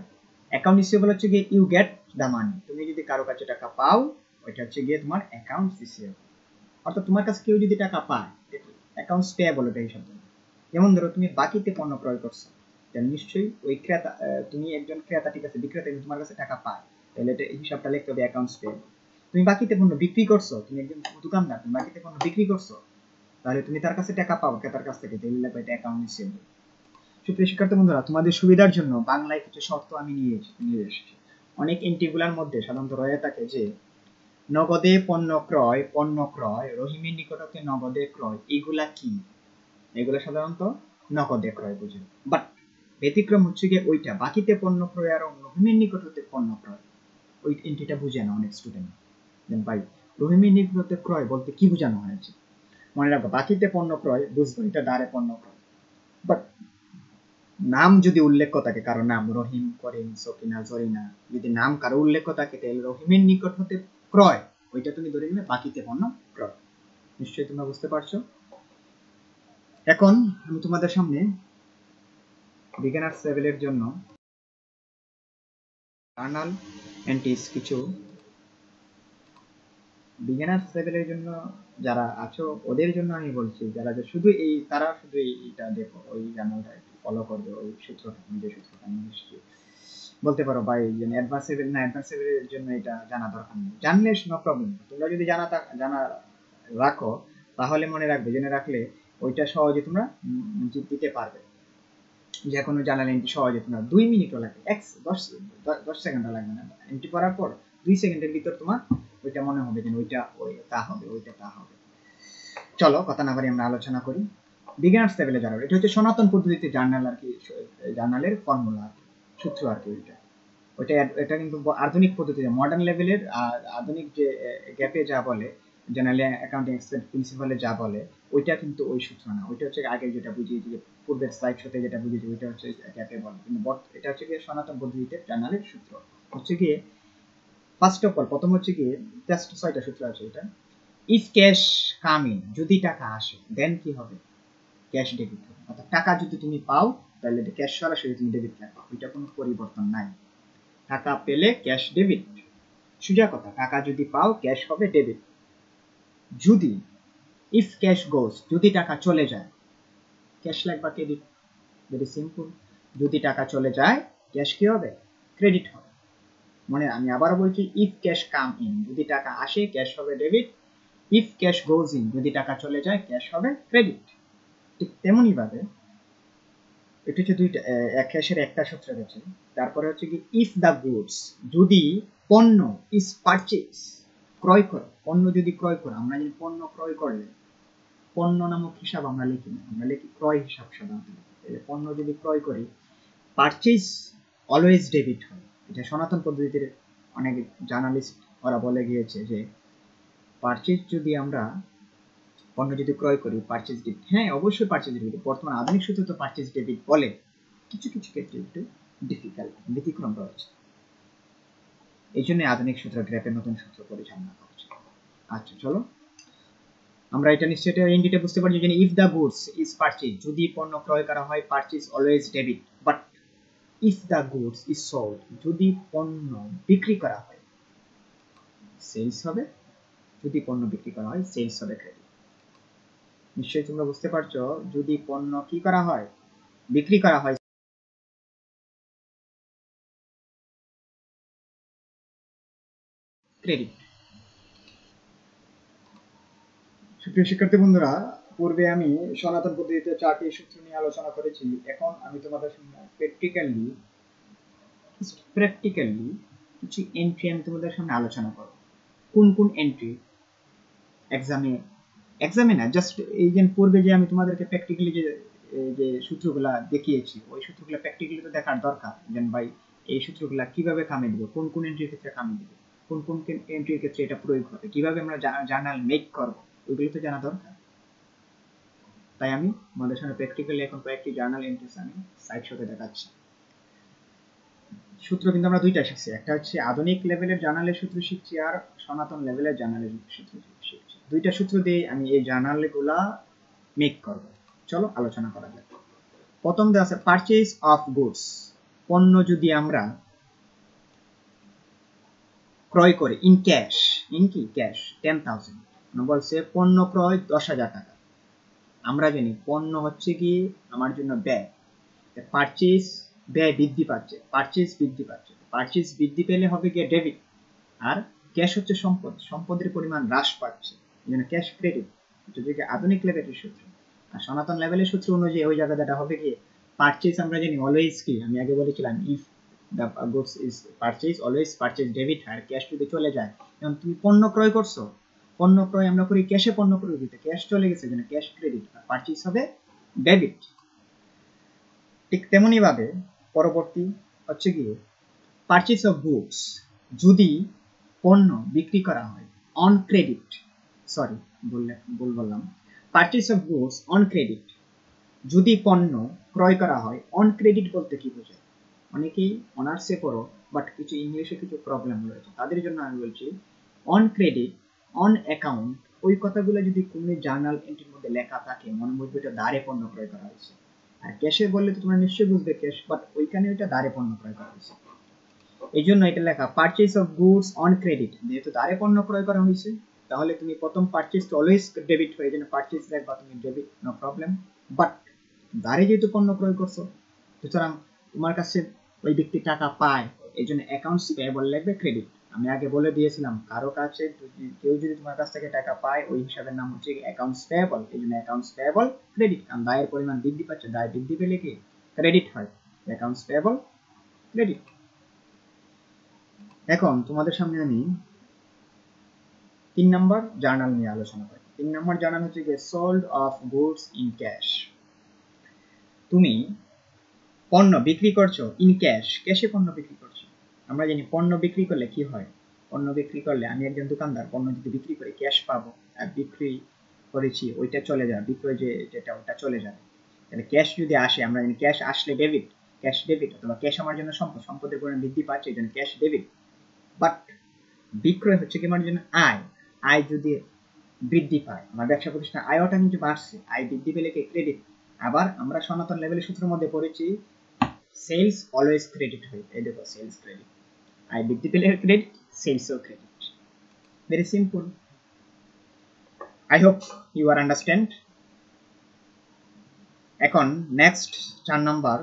Speaker 1: অ্যাকাউন্ট রিসিভেবল হচ্ছে গিয়ে ইউ গেট দা মানি, তুমি যদি কারো কাছে টাকা পাও ওইটা হচ্ছে গিয়ে তোমার অ্যাকাউন্টস রিসিভেবল। অর্থাৎ তোমার কাছে কেউ যদি টাকা পায়, অ্যাকাউন্টস পেয়েবল এটা হিসাব। যেমন ধরো তুমি বাকিতে পণ্য ক্রয় করছো, তাহলে নিশ্চয়ই ওই ক্রেতা, তুমি একজন ক্রেতা, ঠিক আছে, বিক্রেতা তোমার কাছে টাকা পায়, তাহলে এটা হিসাবটা লিখতে হবে অ্যাকাউন্টস পেয়েবল। তুমি বাকিতে পণ্য বিক্রি করছো, তুমি একজন দোকানদার, তুমি বাকিতে পণ্য বিক্রি করছো, তাহলে তুমি তার কাছে টাকা পাও ক্রেতার কাছ থেকে, তাহলে লিখবে এটা অ্যাকাউন্ট রিসিভেবল। সুপ্রিয় শিক্ষার্থী বন্ধুরা, তোমাদের সুবিধার জন্য বাংলায় কিছু শর্ত আমি নিয়ে এসেছি। অনেক এন্ট্রিগুলোর মধ্যে সাধারণত রয়ে থাকে যে নগদে পণ্য ক্রয়, রহিমের নিকট হতে নগদে ক্রয়, এগুলা কি? এগুলো সাধারণত নগদে ক্রয় বুঝে। বাট ব্যতিক্রম হচ্ছে গিয়ে ওইটা বাকিতে পণ্য ক্রয় আর রহিমের নিকট হতে পণ্য ক্রয়, ওই এন্ট্রিটা বুঝে না অনেক স্টুডেন্ট। ভাই রহিমের নিকট হতে ক্রয় বলতে কি বোঝানো হয়েছে? মনে রাখবো, বাকিতে পণ্য ক্রয় বুঝবো এটা দ্বারে পণ্য ক্রয়, বাট নাম যদি উল্লেখ থাকে, কারো নাম রহিম, করিম, সকিনা, জরিনা, যদি নাম কারো উল্লেখ থাকে, তাহলে রহিমের নিকট হতে ক্রয় ওইটা তুমি ধরে নিবে বাকিতে পণ্য ক্রয়। নিশ্চয়ই তোমরা বুঝতে পারছো। এখন আমি তোমাদের সামনে বিগিনার্স লেভেলের জন্য জার্নাল এন্ট্রিজ, কিছু বিগিনার্স লেভেলের জন্য যারা আছো ওদের জন্য আমি বলছি, যারা শুধু তারা শুধু এইটা দেখো, ওই জার্নালটা ফলো করবে, ওই সূত্রটা, নিজের সূত্রটা নিশ্চয়ই বলতে পারো ভাই অ্যাডভান্স লেভেল না, অ্যাডভান্স লেভেলের জন্য এটা জানা দরকার নেই, জানলে নো প্রবলেম। তোমরা যদি জানা রাখো তাহলে মনে রাখবে, জেনে রাখলে ওইটা সহজে তোমরা দিতে পারবে। যে কোনো জার্নাল এন্ট্রি সহজে তোমরা 2 মিনিটও লাগে, 10 সেকেন্ডও লাগবে না, এন্ট্রি করার পর 2 সেকেন্ডের ভিতর তোমার ওইটা মনে হবে যে ওইটা তা হবে, ওইটা তা হবে। চলো কথা না বাড়িয়ে আমরা আলোচনা করি বিগিনার্স লেভেলে যারা, এটা হচ্ছে সনাতন পদ্ধতিতে জার্নাল আর কি, জার্নালের ফর্মুলা আর কি, সূত্র আর কি ওইটা। এটা কিন্তু আধুনিক পদ্ধতিতে, মডার্ন লেভেলের আধুনিক যে গ্যাপে যা বলে, জেনারেল অ্যাকাউন্টিং এক্সপেন্স প্রিন্সিপালে যা বলে, ওইটা কিন্তু ওই সূত্র না। ওইটা হচ্ছে আগে যেটা বুঝিয়েছি, যে পূর্বের স্লাইড সাথে যেটা বুঝিয়েছি, ওইটা হচ্ছে গ্যাপে বলে, কিন্তু এটা হচ্ছে গিয়ে সনাতন পদ্ধতিতে জার্নালের সূত্র। হচ্ছে গিয়ে ফার্স্ট অফ অল, প্রথম হচ্ছে গিয়ে জাস্ট 6টা সূত্র আছে এটা। ইফ ক্যাশ কাম ইন, যদি টাকা আসে, দেন কি হবে? ক্যাশ ডেবিট হবে। অর্থাৎ টাকা যদি তুমি পাও তাহলে ক্যাশ সরাসরি তুমি ডেবিট রাখবা, ওইটা কোনো পরিবর্তন নাই। টাকা পেলে ক্যাশ ডেবিট, সোজা কথা, টাকা যদি পাও ক্যাশ হবে ডেবিট। যদি ইফ ক্যাশ গোস, যদি টাকা চলে যায়, ক্যাশ লাগবে ক্রেডিট, ভেরি সিম্পল। যদি টাকা চলে যায় ক্যাশ কি হবে? ক্রেডিট হবে। মানে আমি আবার বলছি, ইফ ক্যাশ কাম ইন, যদি টাকা আসে ক্যাশ হবে debit, if cash goes in, যদি টাকা চলে যায় ক্যাশ হবে ক্রেডিট। ঠিক তেমনই ভাবে এটা হচ্ছে দুইটা, এক ক্যাশের একটা সূত্র রয়েছে। তারপরে হচ্ছে কি ইফ দ্য গুডস, যদি পণ্য ইজ পারচেজ, ক্রয় করো, পণ্য যদি ক্রয় করো, আমরা যদি পণ্য ক্রয় করলে পণ্য নামক হিসাব আমরা লিখি না, আমরা লিখি ক্রয় হিসাব সাধারণত। পণ্য যদি ক্রয় করি, পারচেজ অলওয়েজ ডেবিট হয়। এটা সনাতন পদ্ধতিতে অনেক জার্নালিস্ট ওরা বলে গিয়েছে যে পারচেজ যদি আমরা পণ্য যদি ক্রয় করি পারচেজ ডেবিট, হ্যাঁ অবশ্যই পারচেজ ডেবিট। বর্তমান আধুনিক সূত্রে তো পারচেজ ডেবিট বলে, কিছু কিছু ক্ষেত্রে একটু ডিফিকাল্ট, ব্যতিক্রম রয়েছে। এই জন্য আধুনিক সূত্র গ্রাফের নতুন সূত্র পরিচালনা করছে। আচ্ছা চলো আমরা এটা নিশ্চয়ই ইন্ডিটা বুঝতে পারছি যে if the goods is purchase, যদি পণ্য ক্রয় করা হয় purchase always debit, but if the goods is sold, যদি পণ্য বিক্রি করা হয় সেলস হবে, যদি পণ্য বিক্রি করা হয় সেলস হবে ক্রেডিট। নিশ্চয়ই তোমরা বুঝতে পারছো, যদি পণ্য কি করা হয়, বিক্রি করা হয় ক্রেডিট। সুপ্রিয় শিক্ষার্থী বন্ধুরা, পূর্বে আমি সনাতন পদ্ধতিতে 4টি সূত্র নিয়ে আলোচনা করেছি। এখন আমি তোমাদের সামনে প্র্যাকটিক্যালি কিছু এন্ট্রি আমি তোমাদের সামনে আলোচনা করব। কোন কোন এন্ট্রি এক্সামে না, জাস্ট এই যে পূর্বে যে আমি তোমাদেরকে প্র্যাকটিক্যালি যে সূত্রগুলা দেখিয়েছি, ওই সূত্রগুলা প্র্যাকটিক্যালি তো দেখার দরকার, যেন ভাই এই সূত্রগুলা কিভাবে কামে দিবে, কোন কোন এন্ট্রির ক্ষেত্রে কামে দিবে, কোন কোন এন্ট্রির ক্ষেত্রে এটা প্রয়োগ হবে, কিভাবে আমরা জার্নাল মেক করব, ওইগুলো তো জানা দরকার। তাই আমি আমাদের সামনে প্র্যাকটিক্যালি এখন কয়েকটি জার্নাল এন্ট্রিস আমি সাইড শোতে দেখাচ্ছি। সূত্র কিন্তু আমরা দুইটা শিখছি, একটা হচ্ছে আধুনিক লেভেলের জার্নালের সূত্র শিখছি, আর সনাতন লেভেলের জার্নালের সূত্র শিখছি। দুইটা সূত্র দিয়ে আমি এই জার্নালগুলা মেক করব। চলো আলোচনা করা যাক। প্রথম দেওয়া আছে পারচেজ অফ গুডস, পণ্য যদি আমরা ক্রয় করি ইন ক্যাশ, ইন কি ক্যাশ 10,000, বলছে পণ্য ক্রয় 10,000 টাকা। আমরা জানি পণ্য হচ্ছে কি আমার জন্য ব্যয়, পারচেজ ব্যয় বৃদ্ধি পাচ্ছে, পারচেজ বৃদ্ধি পাচ্ছে, পারচেজ বৃদ্ধি পেলে হবে গিয়ে ডেবিট, আর ক্যাশ হচ্ছে সম্পদ, সম্পদের পরিমাণ হ্রাস পাচ্ছে, এই জন্য ক্যাশ ক্রেডিট। যদি আধুনিক লেভেলের সূত্র। আর সনাতন লেভেলের সূত্র অনুযায়ী ওই জায়গাটা হবে গিয়ে পারচেজ, আমরা জানি অলওয়েজ কি, আমি আগে বলেছিলাম if the goods is purchase always purchase debit, আর ক্যাশ যদি চলে যায়, যেমন তুমি পণ্য ক্রয় করছো, পণ্য ক্রয় আমরা করি ক্যাশে, পণ্য ক্রয় দিতে ক্যাশ চলে গেছে, যেন ক্যাশ ক্রেডিট, পারচেজ হবে ডেবিট। ঠিক তেমনি ভাবে পরবর্তী হচ্ছে গিয়ে পারচেজ অফ গুডস, যদি পণ্য বিক্রি করা হয় অন ক্রেডিট, সরি বললাম purchase of goods on credit, যদি পণ্য ক্রয় করা হয় অন ক্রেডিট বলতে কি বোঝায়? অনেকেই অনার্সে পড়ো বাট কিছু ইংলিশে কিছু প্রবলেম রয়েছে, তাদের জন্য আমি বলছি অন ক্রেডিট, অন অ্যাকাউন্ট, ওই কথাগুলো যদি কোনো জার্নাল এন্ট্রির মধ্যে লেখা থাকে মনে বুঝবে এটা দাঁড়ে পণ্য ক্রয় করা হয়েছে। আর ক্যাশে বললে তো তোমরা নিশ্চয়ই বুঝবে ক্যাশ, বাট ওইখানে ওইটা দাঁড়ে পণ্য ক্রয় করা হয়েছে, এই জন্য এটা লেখা purchase of goods on credit. যেহেতু দাঁড়ে পণ্য ক্রয় করা হয়েছে, তাহলে তুমি প্রথম পারচেজ তো অলওয়েজ ডেবিট হয়ে, যেন পারচেজ লিখবা তুমি ডেবিট, নো প্রবলেম। বাট দাঁড়ে যেহেতু পণ্য ক্রয় করছো, সুতরাং তোমার কাছে ওই ব্যক্তি টাকা পায়, এই জন্য অ্যাকাউন্টস পেয়েবল লাগবে ক্রেডিট। আমি আগে বলে দিয়েছিলাম, কারো কাছে কেউ যদি তোমার কাছ থেকে টাকা পায় ওই হিসাবের নাম হচ্ছে অ্যাকাউন্টস পেয়েবল, এই জন্য অ্যাকাউন্টস পেয়েবল ক্রেডিট, কারণ দায়ের পরিমাণ বৃদ্ধি পাচ্ছে, দায় বৃদ্ধি পেলে কি ক্রেডিট হয়, অ্যাকাউন্টস পেয়েবল ক্রেডিট। এখন তোমাদের সামনে আমি 3 নম্বর জার্নাল নিয়ে আলোচনা করি। 3 নম্বর জার্নাল হচ্ছে গিয়ে sold of goods in cash. তুমি পণ্য বিক্রি করছো ইন ক্যাশ, ক্যাশে পণ্য বিক্রি করছো। আমরা জানি পণ্য বিক্রি করলে কি হয়, পণ্য বিক্রি করলে আমি একজন দোকানদার পণ্য যদি বিক্রি করে ক্যাশ পাবো, আর বিক্রি করেছি ওইটা চলে যাবে, বিক্রয় যেটা ওটা চলে যাবে। তাহলে ক্যাশ যদি আসে, আমরা জানি ক্যাশ আসলে ডেবিট, ক্যাশ ডেবিট, অথবা ক্যাশ আমার জন্য সম্পদ, সম্পদের পরিমাণ বৃদ্ধি পাচ্ছে, এই জন্য ক্যাশ ডেবিট। বাট বিক্রয় হচ্ছে কি আমার জন্য আয়, আয় যদি বৃদ্ধি পায়, আমার ব্যবসা প্রতিষ্ঠান আয়টা কিন্তু বাড়ছে, আয় বৃদ্ধি পেলে কি ক্রেডিট। আবার আমরা সনাতন লেভেলের সূত্রের মধ্যে পড়েছি সেলস অলওয়েজ ক্রেডিট হয়, এই দেখো sales credit. I did the credit, sales or credit. Very simple. I hope you are understand. এখন নেক্সট 4 নাম্বার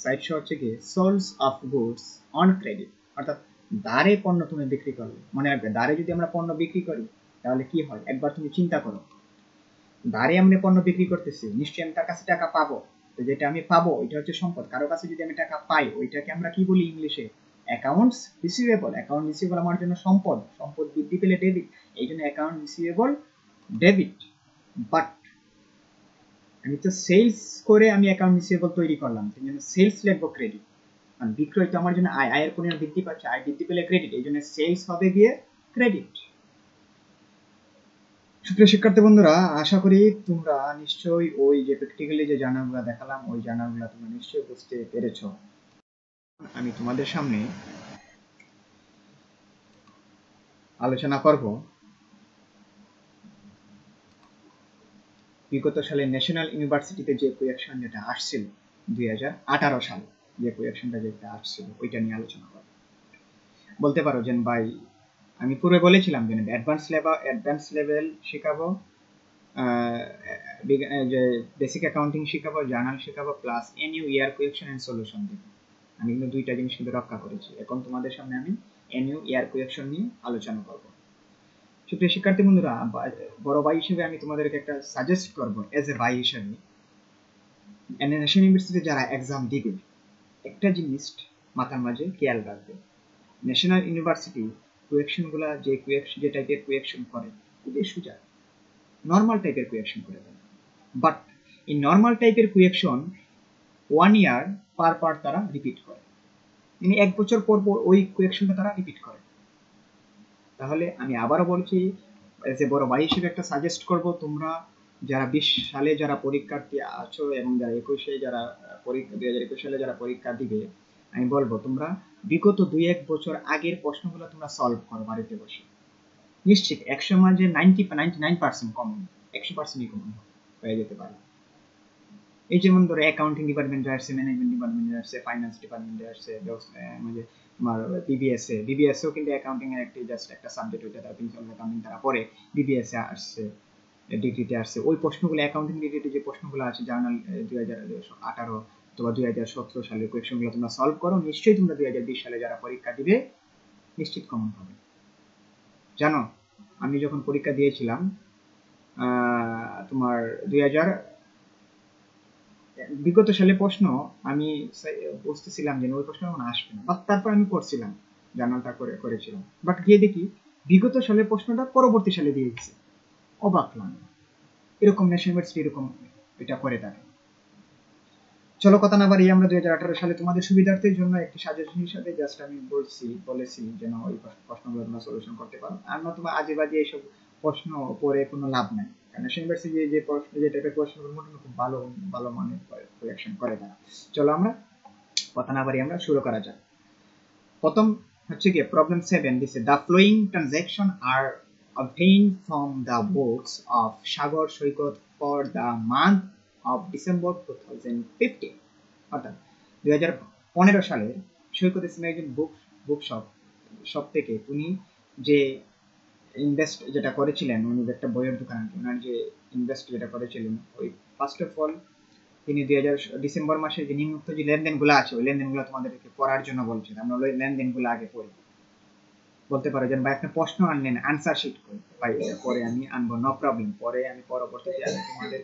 Speaker 1: সাইড শো হচ্ছে কি sales of goods on credit, অর্থাৎ দাঁড়ে পণ্য তুমি বিক্রি করলে। মনে রাখবে দাঁড়ে যদি আমরা পণ্য বিক্রি করি তাহলে কি হয়, একবার তুমি চিন্তা করো, দাঁড়ে আমি পণ্য বিক্রি করতেছি, নিশ্চয়ই আমি তার কাছে টাকা পাবো, তো যেটা আমি পাবো ওইটা হচ্ছে সম্পদ। কারো কাছে যদি আমি টাকা পাই ওইটাকে আমরা কি বলি ইংলিশে অ্যাকাউন্টস রিসিভেবল। অ্যাকাউন্ট রিসিভেবল আমার জন্য সম্পদ, সম্পদ বৃদ্ধি পেলে ডেবিট, এই জন্য অ্যাকাউন্ট রিসিভেবল ডেবিট। বাট আমি তো সেলস করে আমি অ্যাকাউন্ট রিসিভেবল তৈরি করলাম, সেই জন্য সেলস লিখবো ক্রেডিট। কারণ বিক্রয় তো আমার জন্য আয়, আয়ের পরিমাণ বৃদ্ধি পাচ্ছে, আয় বৃদ্ধি পেলে ক্রেডিট, এই জন্য সেলস হবে গিয়ে ক্রেডিট। সুপ্রিয় শিক্ষার্থী বন্ধুরা, আশা করি তোমরা নিশ্চয়ই ওই যে প্র্যাকটিক্যালি যে জানাগুলো দেখালাম ওই জানাগুলো তোমরা নিশ্চয়ই বুঝতে পেরেছো। আমি তোমাদের সামনে আলোচনা করব বিগত সালে ন্যাশনাল ইউনিভার্সিটিতে যে কোয়েকশন যেটা আসছিল 2018 সালে, যে কোয়েকশনটা যেটা আসছিল ওইটা নিয়ে আলোচনা করব। বলতে পারো যে ভাই আমি পূর্বে বলেছিলাম যে অ্যাডভান্স লেভেল শেখাবো, যে বেসিক অ্যাকাউন্টিং শেখাবো, জার্নাল শেখাবো, plus NU year question and solution দেব। আমি কিন্তু দুইটা জিনিস কিন্তু রক্ষা করেছি। এখন তোমাদের সামনে আমি এনইউ ইয়ার কোয়েকশন নিয়ে আলোচনা করব। সুপ্রিয় শিক্ষার্থী বন্ধুরা, বড় ভাই হিসেবে আমি তোমাদেরকে একটা সাজেস্ট করব, এজ এ ভাই হিসেবে ন্যাশনাল ইউনিভার্সিটিতে যারা এক্সাম দিবে একটা জিনিস মাথার মাঝে খেয়াল রাখবে, ন্যাশনাল ইউনিভার্সিটি কোয়েকশনগুলা যে টাইপের কোয়েকশন করে খুবই সোজা, নর্মাল টাইপের কোয়েকশন করে দেয়। বাট এই নর্মাল টাইপের কোয়েকশন 1 ইয়ার পার তারা রিপিট করে, মানে 1 বছর পর ওই কোয়েকশনটা তারা রিপিট করে। তাহলে আমি আবারও বলছি, এজ এ বড় ভাই হিসেবে একটা সাজেস্ট করব, তোমরা যারা 20 সালে যারা পরীক্ষার্থী আছো এবং যারা 2021 সালে যারা পরীক্ষা দিবে, আমি বলবো তোমরা বিগত 2-1 বছর আগের প্রশ্নগুলো তোমরা সলভ করো বাড়িতে বসে। নিশ্চিত 100 মাঝে 99% কমন, 100%ই কমন হয়ে যেতে পারে। এই যেমন ধরো অ্যাকাউন্টিং ডিপার্টমেন্টে আসছে, ম্যানেজমেন্ট ডিপার্টমেন্টে আসছে, ফাইন্যান্স ডিপার্টমেন্টে আসছে, মানে তোমার বিবিএসও কিন্তু অ্যাকাউন্টিং এর একটি জাস্ট একটা সাবজেক্ট, ওইটা তারা প্রিন্সিপাল অ্যাকাউন্টিং তারা পড়ে, বিবিএসে আসছে, ডিগ্রিতে আসছে। ওই প্রশ্নগুলো অ্যাকাউন্টিং রিলেটেড যে প্রশ্নগুলো আছে জার্নাল 2018 অথবা 2017 সালের কোয়েকশনগুলো তোমরা সলভ করো, নিশ্চয়ই তোমরা 2020 সালে যারা পরীক্ষা দিবে নিশ্চিত কমন পাবে। জানো আমি যখন পরীক্ষা দিয়েছিলাম তোমার 2000 বিগত সালে প্রশ্ন আমি বুঝতেছিলাম যে ওই প্রশ্ন এখন আসবে না, বাট তারপর আমি করছিলাম, জার্নালটা করেছিলাম, বাট গিয়ে দেখি বিগত সালের প্রশ্নটা পরবর্তী সালে দিয়ে দিচ্ছে। অবাক লাগে, এরকম ন্যাশনাল ইউনিভার্সিটি এরকম এটা করে থাকে। চলো কথা না বাড়িয়ে আমরা 2018 সালে তোমাদের সুবিধার্থের জন্য একটি সাজেশন হিসাবে জাস্ট আমি বলেছি যেন ওই প্রশ্নগুলো তোমরা সলিউশন করতে পারো, আর না তোমার আজে বাজে এইসব প্রশ্ন পড়ে কোনো লাভ নাই। কারণ ইউনিভার্সিটি যে প্রশ্ন যে টাইপের প্রশ্নগুলো মোটামুটি খুব ভালো মানের কোয়েকশন করে তারা। চলো আমরা কথা না বাড়িয়ে আমরা শুরু করা যাক। প্রথম হচ্ছে কি প্রবলেম 7 দিছে, দ্য ফ্লোয়িং ট্রানজাকশন আর obtained from the books of Sagar Saikat for the month of December 2015। অর্থাৎ 2015 সালের সৈকত ইসলামের একজন বুক থেকে উনি যে ইনভেস্ট যেটা করেছিলেন, উনি একটা বইয়ের দোকান, ওনার যে ইনভেস্ট যেটা করেছিলেন, ওই ফার্স্ট অফ অল তিনি ডিসেম্বর মাসে যে নিম্নোক্ত যে লেনদেনগুলো আছে ওই লেনদেনগুলো তোমাদেরকে পড়ার জন্য বলছেন। আমরা ওই লেনদেনগুলো আগে পড়ি। বলতে পারো যে ভাই একটা প্রশ্ন আনলেন, আনসার শিট ভাই পরে আমি আনবো, নো প্রবলেম, পরে আমি পরবর্তীতে আমি তোমাদের,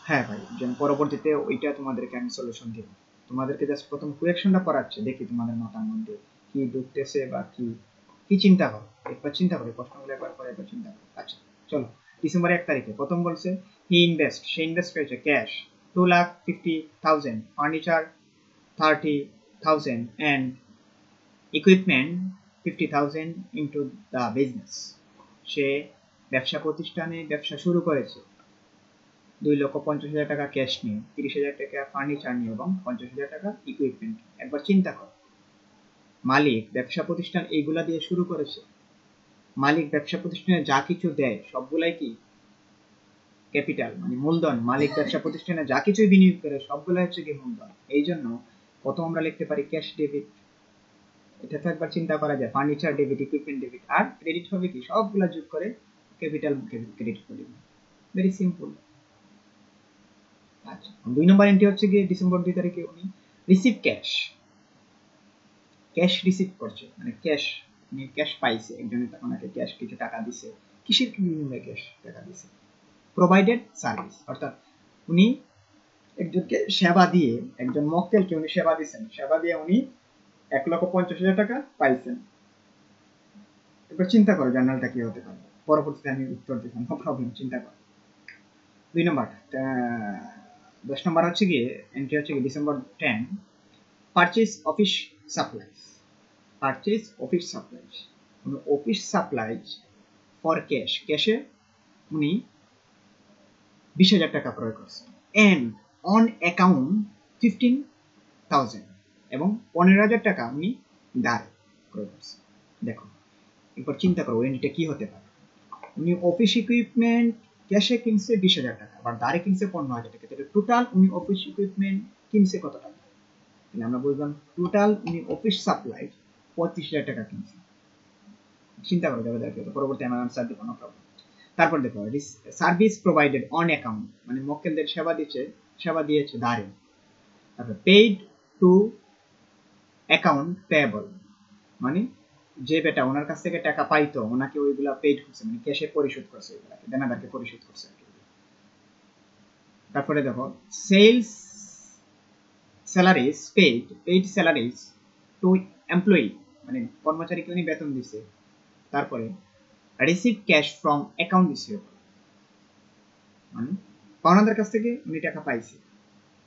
Speaker 1: হ্যাঁ ভাই যেন পরবর্তীতে ওইটা তোমাদেরকে আমি সলিউশন দিব। তোমাদেরকে জাস্ট প্রথম কোয়েকশনটা পড়াচ্ছে, দেখি তোমাদের মাথার মধ্যে কি ঢুকতেছে বা কি চিন্তা করো, একবার চিন্তা করো প্রশ্নগুলো একবার পরে একবার চিন্তা করো। আচ্ছা চলো, ডিসেম্বর 1 তারিখে প্রথম বলছে সে ইনভেস্ট করেছে cash 2,50,000, furniture 30,000 and equipment 50,000 into the business। সে ব্যবসা প্রতিষ্ঠানে ব্যবসা শুরু করেছে 2,50,000 টাকা ক্যাশ নিয়ে, 30,000 টাকা ফার্নিচার নিয়ে এবং 50,000 টাকা ইকুইপমেন্ট। একবার চিন্তা কর, মালিক ব্যবসা প্রতিষ্ঠান এইগুলা দিয়ে শুরু করেছে, মালিক ব্যবসা প্রতিষ্ঠানে যা কিছু দেয় সবগুলাই কি ক্যাপিটাল মানে মূলধন, মালিক ব্যবসা প্রতিষ্ঠানে যা কিছুই বিনিয়োগ করে সবগুলাই হচ্ছে কি মূলধন। এই জন্য প্রথম আমরা লিখতে পারি ক্যাশ ডেবিট। এটা তো একবার চিন্তা করা যায়, ফার্নিচার ডেবিট, ইকুইপমেন্ট ডেবিট, আর ক্রেডিট হবে কি সবগুলা যোগ করে ক্যাপিটাল ক্রেডিট করে দিবেন। Very simple. আচ্ছা 2 নম্বর এন্ট্রি হচ্ছে গিয়ে ডিসেম্বর 2 তারিখে উনি রিসিভ ক্যাশ রিসিভ করছে, মানে ক্যাশ, উনি ক্যাশ পাইছে, একজনে ওনাকে ক্যাশ কিছু টাকা দিছে। কিসের বিনিময়ে ক্যাশ টাকা দিছে? প্রোভাইডেড সার্ভিস, অর্থাৎ উনি একজনকে সেবা দিয়ে, একজন মক্কেলকে উনি সেবা দিচ্ছেন, সেবা দিয়ে উনি 1,50,000 টাকা পাইছেন। এবার চিন্তা করো জার্নালটা কি হতে পারে, পরবর্তীতে আমি উত্তর দিচ্ছি, নো প্রবলেম, চিন্তা করো। 2 নম্বর 10 নম্বর হচ্ছে গিয়ে এন্ট্রি হচ্ছে গিয়ে December 10, purchase office supplies. Purchase office supplies, office supplies for cash, ক্যাশে উনি 20,000 টাকা ক্রয় করছেন, এন্ড অন অ্যাকাউন্ট 15,000, এবং 15,000 টাকা উনি ধার ক্রয় করছেন। দেখো এরপর চিন্তা করো এন্ট্রিটা কি হতে পারে। উনি অফিস ইকুইপমেন্ট ক্যাশে কিনছে 20,000 টাকা, আবার ধারে কিনছে 15,000 টাকা, তাহলে টোটাল উনি অফিস ইকুইপমেন্ট কিনছে কত টাকা? তাহলে আমরা বুঝলাম টোটাল উনি অফিস সাপ্লাই 35,000 টাকা কিনছে। চিন্তা করে যাবে, দেখো পরবর্তী আমার আনসার দেবো, নো প্রবলেম। তারপর দেখো সার্ভিস প্রোভাইডেড অন অ্যাকাউন্ট, মানে মক্কেলদের সেবা দিয়েছে ধারে। তারপর পেইড টু অ্যাকাউন্ট পেয়েবল, মানে যে বেটা ওনার কাছ থেকে টাকা পাইতো ওনাকে ওইগুলা পেইড করছে, মানে ক্যাশে পরিশোধ করছে, ওইগুলাকে দেনাদারকে পরিশোধ করছে। তারপরে দেখো sales salaries paid salaries to employee, মানে কর্মচারীকে উনি বেতন দিছে। তারপরে receive cash from account receivable, মানে পাওনাদার কাছ থেকে উনি টাকা পাইছে,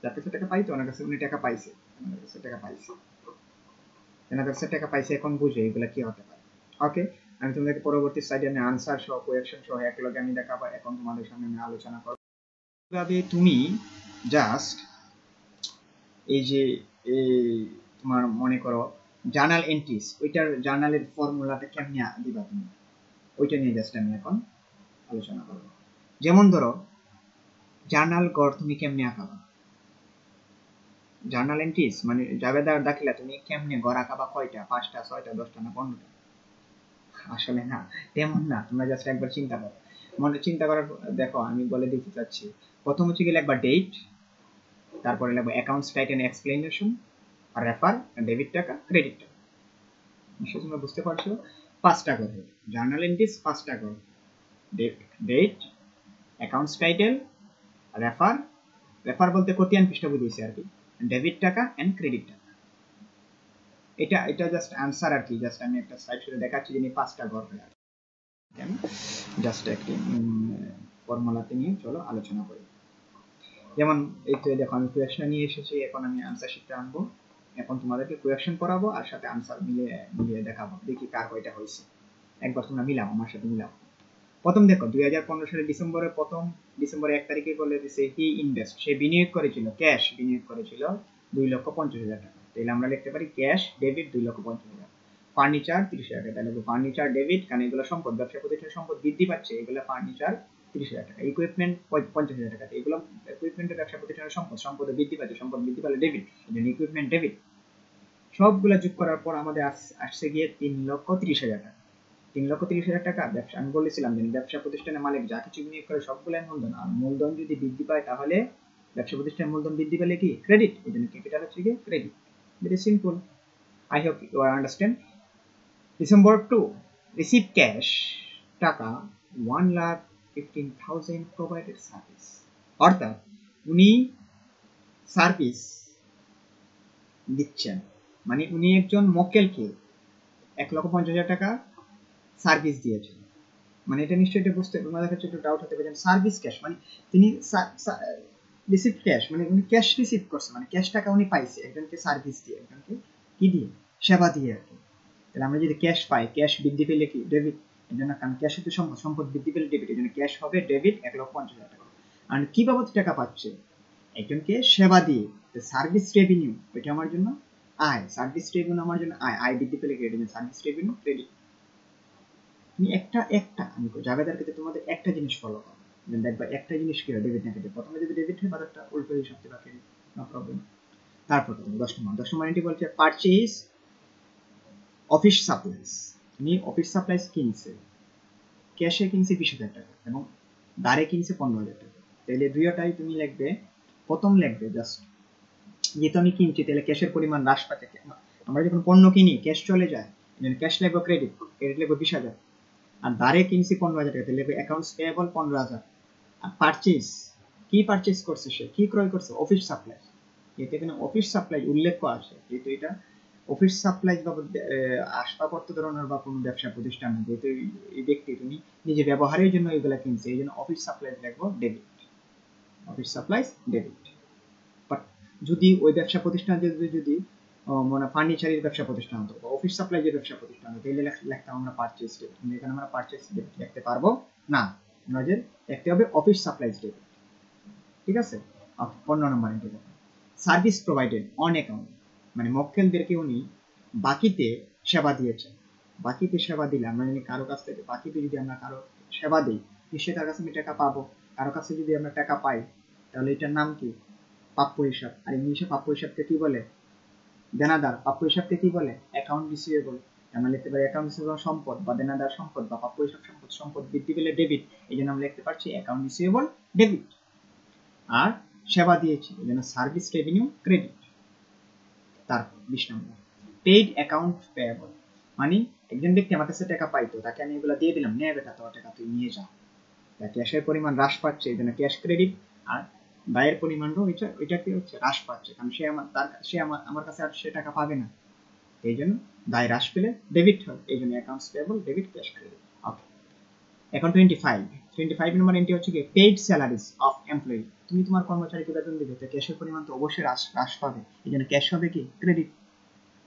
Speaker 1: যার কাছে টাকা পাইতো ওনার কাছে উনি টাকা পাইছে, ওনার কাছে টাকা পাইছে, ওনার কাছে টাকা পাইছে। এখন বুঝে এগুলা কি হতে পারে। ওকে, আমি তোমাদেরকে পরবর্তী স্লাইডে আমি আনসার সহ কোয়েকশন সহ একলগে আমি দেখাবো। এখন তোমাদের সামনে আমি আলোচনা করব কিভাবে তুমি জাস্ট এই যে তোমার মনে করো জার্নাল এন্ট্রিজ, ওইটার জার্নালের ফর্মুলাটা কেমনে দিবা তুমি, ওইটা নিয়ে জাস্ট আমি এখন আলোচনা করব। যেমন ধরো জার্নাল গড় তুমি কেমনে আঁকাবা, জার্নাল এন্ট্রিজ মানে জাবেদার দাখিলা তুমি কেমনে গড় আঁকাবা, কয়টা, 5টা 6টা 10টা না 15টা? আসলে না, তেমন না, তোমরা জাস্ট একবার চিন্তা করো, মনে চিন্তা করার। দেখো আমি বলে দিতে চাচ্ছি, প্রথম হচ্ছে গেলে একবার ডেট, তারপরে লাগবে অ্যাকাউন্টস টাইটেল এক্সপ্লেনেশন, আর রেফার, ডেবিট টাকা, ক্রেডিট টাকা। নিশ্চয়ই তোমরা বুঝতে পারছো। 5টা করে জার্নাল এন্ট্রিজ, 5টা করে ডেট, অ্যাকাউন্টস টাইটেল, রেফার বলতে কোটিয়ান পৃষ্ঠা বুঝিয়েছে আর কি, ডেবিট টাকা এন্ড ক্রেডিট টাকা। এটা জাস্ট আনসার আর কি, জাস্ট আমি একটা স্লাইড শুরু দেখাচ্ছি যিনি 5টা ঘর হয়ে আর আমি জাস্ট একটি ফর্মুলাতে নিয়ে চলো আলোচনা করি। যেমন এই তো দেখো আমি কোয়েকশন নিয়ে এসেছি, এখন আমি আনসার শিটটা আনবো, এখন তোমাদেরকে কোয়েকশন পড়াবো আর সাথে আনসার মিলিয়ে দেখাবো, দেখি কার কয়টা হয়েছে। একবার তোমরা মিলাও, আমার সাথে মিলাও। প্রথম দেখো 2015 সালের ডিসেম্বর 1 তারিখে বলে দিছে হি ইনভেস্ট, সে বিনিয়োগ করেছিল, ক্যাশ বিনিয়োগ করেছিল 2,50,000 টাকা। তাহলে আমরা লিখতে পারি ক্যাশ ডেবিট 2,50,000, ফার্নিচার 30,000 টাকা। তাহলে ফার্নিচার ডেবিট, কারণ এগুলো সম্পদ, ব্যবসা প্রতিষ্ঠানের সম্পদ বৃদ্ধি পাচ্ছে, এগুলো ফার্নিচার 30,000 টাকা। ইকুইপমেন্ট 50,000 টাকা, এগুলো ইকুইপমেন্টের ব্যবসা প্রতিষ্ঠানের সম্পদ বৃদ্ধি পাচ্ছে, সম্পদ বৃদ্ধি পালে ডেবিট, এই জন্য ইকুইপমেন্ট ডেবিট। সবগুলা যোগ করার পর আমাদের আসছে গিয়ে 3,30,000 টাকা। 3,30,000 টাকা ব্যবসা, আমি বলেছিলাম যে ব্যবসা প্রতিষ্ঠানের মালিক যা কিছু বিনিয়োগ করে সবগুলাই মূলধন, আর মূলধন যদি বৃদ্ধি পায় তাহলে ব্যবসা প্রতিষ্ঠানের মূলধন বৃদ্ধি পেলে কি ক্রেডিট, এই জন্য ক্যাপিটাল হচ্ছে কি credit. Very simple, I hope you are understand. December 2 receive cash টাকা 1,15,000 প্রোভাইডেড সার্ভিস, অর্থাৎ উনি সার্ভিস দিচ্ছেন, মানে উনি একজন মক্কেলকে 1,50,000 টাকা সার্ভিস দিয়েছেন। মানে এটা নিশ্চয়ই এটা বুঝতে তোমাদের কাছে একটু ডাউট হতে পারে, সার্ভিস ক্যাশ মানে তিনি রিসিভ ক্যাশ, মানে উনি ক্যাশ রিসিভ করছে, মানে ক্যাশ টাকা উনি পাইছে একজনকে সার্ভিস দিয়ে, একজনকে কি দিয়ে, সেবা দিয়ে আর কি। তাহলে আমরা যদি ক্যাশ পাই, ক্যাশ বৃদ্ধি পেলে কি ডেবিট, এর জন্য কারণ ক্যাশ হচ্ছে সম্পদ বৃদ্ধি পেলে ডেবিট, এর জন্য ক্যাশ হবে ডেবিট 1,50,000 টাকা। আর কি বাবদ টাকা পাচ্ছে, একজনকে সেবা দিয়ে, সার্ভিস রেভিনিউ, এটা আমার জন্য আয়, সার্ভিস রেভিনিউ আমার জন্য আয় বৃদ্ধি পেলে ক্রেডিট, সার্ভিস রেভিনিউ ক্রেডিট। তুমি একটা আমি জাবেদার ক্ষেত্রে তোমাদের একটা জিনিস ফলো করো, দেখবা একটা জিনিস কি হয়, ডেবিট না ক্রেডিট, প্রথমে যদি ডেবিট হয় বাজারটা উল্টো হিসাব থেকে ক্রেডিট, নো প্রবলেম। তারপর 10 নম্বর এন্ট্রি বলছে পারচেজ অফিস সাপ্লাইজ, তুমি অফিস সাপ্লাইজ কিনছে, ক্যাশে কিনছে 20,000 টাকা এবং দাঁড়ে কিনছে 15,000 টাকা, তাহলে দুইটাই তুমি লিখবে, প্রথম লিখবে জাস্ট যেহেতু আমি কিনছি তাহলে ক্যাশের পরিমাণ হ্রাস পাচ্ছে, আমরা যখন পণ্য কিনি ক্যাশ চলে যায়, ক্যাশ লিখবো ক্রেডিট, ক্রেডিট লিখবো 20,000, আর দাঁড়ে কিনছি 15,000 টাকা, তাহলে লিখবে অ্যাকাউন্টস পেয়েবল 15,000। আর পারচেজ, কি পারচেজ করছে, সে কি ক্রয় করছে, অফিস সাপ্লাই, যেহেতু এখানে অফিস সাপ্লাই উল্লেখ আছে, যেহেতু এটা অফিস সাপ্লাই বাবদ আসবাবপত্র ধরনের বা কোনো ব্যবসা প্রতিষ্ঠান, যেহেতু এই ব্যক্তি তুমি নিজে ব্যবহারের জন্য এগুলা কিনছে, এই জন্য অফিস সাপ্লাই লিখবো debit, office supplies debit. But যদি ওই ব্যবসা প্রতিষ্ঠান যদি মানে ফার্নিচারের ব্যবসা প্রতিষ্ঠান হতো বা অফিস সাপ্লাইজের ব্যবসা প্রতিষ্ঠান হতো, তাহলে লিখতাম আমরা পারচেজ ডেবিট, কিন্তু এখানে আমরা পারচেজ ডেবিট লিখতে পারবো না, আমাদের লিখতে হবে অফিস সাপ্লাইজ ডেবিট। ঠিক আছে, 15 নম্বর entry. Service provided on account, মানে মক্কেলদেরকে উনি বাকিতে সেবা দিয়েছেন, বাকিতে সেবা দিলে আমরা যদি কারো কাছ থেকে বাকিতে যদি আমরা কারো সেবা দিই, নিশ্চয়ই তার কাছে আমি টাকা পাবো, কারো কাছে যদি আমরা টাকা পাই তাহলে এটার নাম কি, প্রাপ্য হিসাব। আর ইংলিশে প্রাপ্য হিসাবকে কি বলে, দেনাদার। প্রাপ্য হিসাবকে কি বলে, অ্যাকাউন্ট রিসিভেবল। আমরা লিখতে পারি অ্যাকাউন্ট রিসিভেবল সম্পদ বা দেনাদার সম্পদ বা প্রাপ্য হিসাব সম্পদ, সম্পদ বৃদ্ধি পেলে ডেবিট, এই জন্য আমরা লিখতে পারছি অ্যাকাউন্ট রিসিভেবল ডেবিট। আর সেবা দিয়েছি এই জন্য সার্ভিস রেভিনিউ ক্রেডিট। তার 20 নম্বর পেইড অ্যাকাউন্ট পেয়েবল, মানে একজন ব্যক্তি আমার কাছে টাকা পাইতো, তাকে আমি এগুলো দিয়ে দিলাম, নে বেটা তোর টাকা তুই নিয়ে যা, ক্যাশের পরিমাণ হ্রাস পাচ্ছে এই জন্য ক্যাশ ক্রেডিট, আর দায়ের পরিমাণও এটা কি হচ্ছে, হ্রাস পাচ্ছে, কারণ সে আমার কাছে আর সে টাকা পাবে না, এই জন্য দায় হ্রাস পেলে ডেবিট হয়, এই জন্য accounts payable debit cash credit. Okay, এখন 25 নম্বর এন্ট্রি হচ্ছে কি পেইড স্যালারিজ অফ এমপ্লয়ি, তুমি তোমার কর্মচারীকে বেতন দিবে, তো ক্যাশের পরিমাণ তো অবশ্যই হ্রাস পাবে, এই জন্য ক্যাশ হবে কি ক্রেডিট।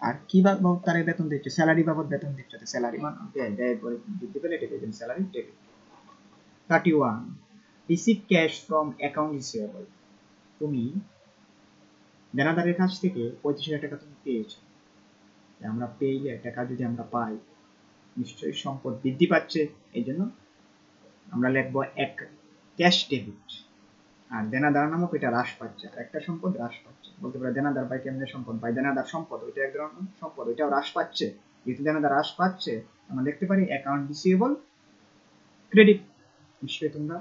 Speaker 1: আর কি বাবদ তারা বেতন দিচ্ছে, স্যালারি বাবদ বেতন দিচ্ছে, তো স্যালারি মান ব্যয় করে বৃদ্ধি পেলে debit, salary debit. 31 receive cash from account receivable, তুমি দেনাদারের কাছ থেকে 35,000 টাকা তুমি পেয়েছো, আমরা পেইলে টাকা যদি আমরা পাই নিশ্চয়ই সম্পদ বৃদ্ধি পাচ্ছে, এই জন্য আমরা লিখবো এক ক্যাশ ডেবিট। আর দেনাদার নামক এটা হ্রাস পাচ্ছে, আর একটা সম্পদ হ্রাস পাচ্ছে, বলতে পারে দেনাদার পাই কেমনে সম্পদ পাই, দেনাদার সম্পদ ওইটা এক ধরনের সম্পদ, ওইটাও হ্রাস পাচ্ছে, যেহেতু দেনাদার হ্রাস পাচ্ছে আমরা দেখতে পারি অ্যাকাউন্ট রিসিভেবল ক্রেডিট। নিশ্চয়ই তোমরা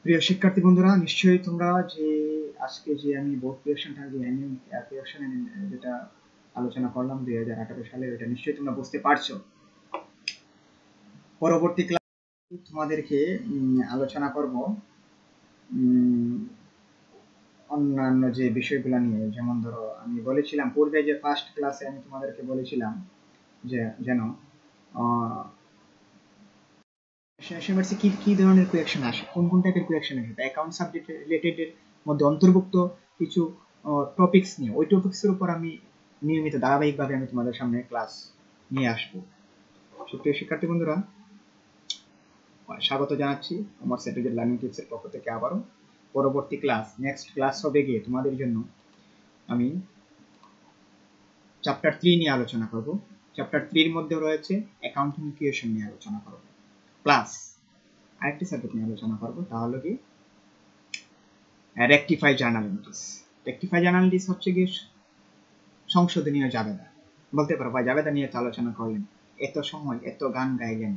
Speaker 1: প্রিয় শিক্ষার্থী বন্ধুরা, নিশ্চয়ই তোমরা যে আজকে যে আমি বোর্ড প্রিপারেশনটা যে প্রিপারেশন যেটা আলোচনা করলাম 2018 সালে, এটা নিশ্চয়ই তোমরা বুঝতে পারছো। পরবর্তী ক্লাসে তোমাদেরকে আলোচনা করব অন্যান্য যে বিষয়গুলো নিয়ে, যেমন ধরো আমি বলেছিলাম পূর্বে যে ফার্স্ট ক্লাসে আমি তোমাদেরকে বলেছিলাম যে যেন কি ধরনের কোয়েকশন আসে, কোন কোন টাইপের কোয়েকশন আসে, অ্যাকাউন্ট সাবজেক্ট রিলেটেড এর মধ্যে অন্তর্ভুক্ত কিছু টপিকস নিয়ে, ওই টপিকসের উপর আমি নিয়মিত ধারাবাহিকভাবে আমি তোমাদের সামনে ক্লাস নিয়ে আসবো। সুপ্রিয় শিক্ষার্থী বন্ধুরা, স্বাগত জানাচ্ছি আমার সেটেজের লার্নিং টিপসের পক্ষ থেকে আবারও। পরবর্তী ক্লাস, নেক্সট ক্লাস হবে গিয়ে তোমাদের জন্য আমি চ্যাপ্টার 3 নিয়ে আলোচনা করব। চ্যাপ্টার 3 এর মধ্যে রয়েছে অ্যাকাউন্টিং ইকুয়েশন নিয়ে আলোচনা করব, প্লাস আরেকটি সাবজেক্ট নিয়ে আলোচনা করব, তাহলে কি rectify journal entries. Rectify journal entries হচ্ছে কি সংশোধনীয় জাবেদা, বলতে পারো ভাই জাবেদা নিয়ে আলোচনা করলেন, এত সময় এত গান গাইলেন,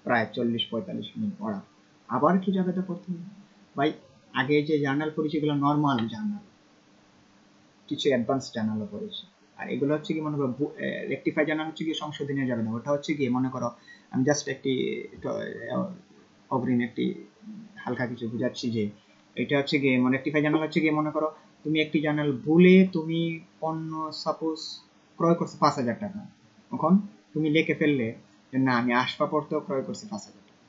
Speaker 1: প্রায় 40-45 মিনিট পড়া, আবার কি জাবেদা করতে হবে ভাই? আগে যে জার্নাল পড়েছি এগুলো নর্মাল জার্নাল, কিছু অ্যাডভান্স জার্নালও পড়েছি, আর এগুলো হচ্ছে কি মনে করো রেকটিফাই জার্নাল হচ্ছে কি সংশোধনীয় জাবেদা, ওটা হচ্ছে কি মনে করো আমি জাস্ট একটি অগ্রিম একটি হালকা কিছু বুঝাচ্ছি, যে এটা হচ্ছে গিয়ে রেকটিফাই জার্নাল হচ্ছে গিয়ে মনে করো তুমি একটি জার্নাল ভুলে তুমি পণ্য সাপোজ ক্রয় করছো 5,000 টাকা, তখন তুমি লিখে ফেললে যে না আমি আসবাবপত্র ক্রয় করছি 5,000 টাকা,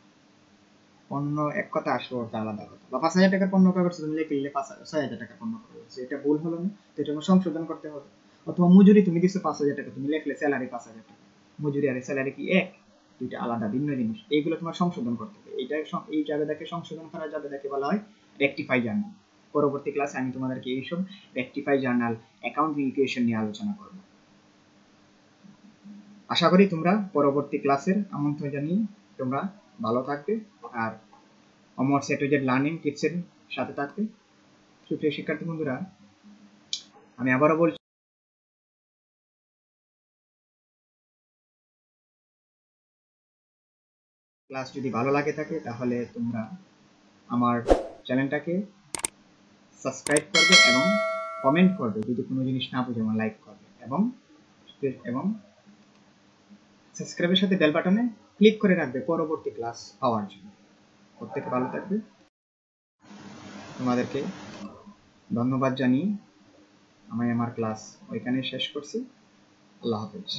Speaker 1: পণ্য এক কথা আসবাবপত্র আলাদা কথা, বা 5,000 টাকার পণ্য ক্রয় করছো তুমি লিখে ফেললে 6,000 টাকার পণ্য ক্রয় করছো, এটা ভুল হলো না, তো এটা সংশোধন করতে হবে। অথবা মজুরি তুমি দিচ্ছ 5,000 টাকা, তুমি লিখলে স্যালারি 5,000 টাকা, মজুরি আর স্যালারি কি এক, দুইটা আলাদা ভিন্ন জিনিস, এইগুলো তোমার সংশোধন করতে হবে। এই জাবেদাকে সংশোধন করা জাবেদাকে বলা হয় রেকটিফাই জার্নাল। পরবর্তী ক্লাসে আমি তোমাদেরকে এইসব রেকটিফাই জার্নাল অ্যাকাউন্টিং ইকুয়েশন নিয়ে আলোচনা করব। আশা করি তোমরা পরবর্তী ক্লাসের আমন্ত্রণ জানিয়ে তোমরা ভালো থাকবে আর অমর সেটেজের লার্নিং টিপসের সাথে থাকবে। সুপ্রিয় শিক্ষার্থী বন্ধুরা, আমি আবারও বলছি ক্লাস যদি ভালো লাগে থাকে তাহলে তোমরা আমার চ্যানেলটাকে সাবস্ক্রাইব করবে এবং কমেন্ট করবে, যদি কোনো জিনিস না বুঝে আমার লাইক করবে এবং সাবস্ক্রাইবের সাথে বেল বাটনে ক্লিক করে রাখবে পরবর্তী ক্লাস পাওয়ার জন্য। প্রত্যেকে ভালো থাকবে। তোমাদেরকে ধন্যবাদ জানিয়ে আমি আমার ক্লাস ওইখানে শেষ করছি। আল্লাহ হাফেজ।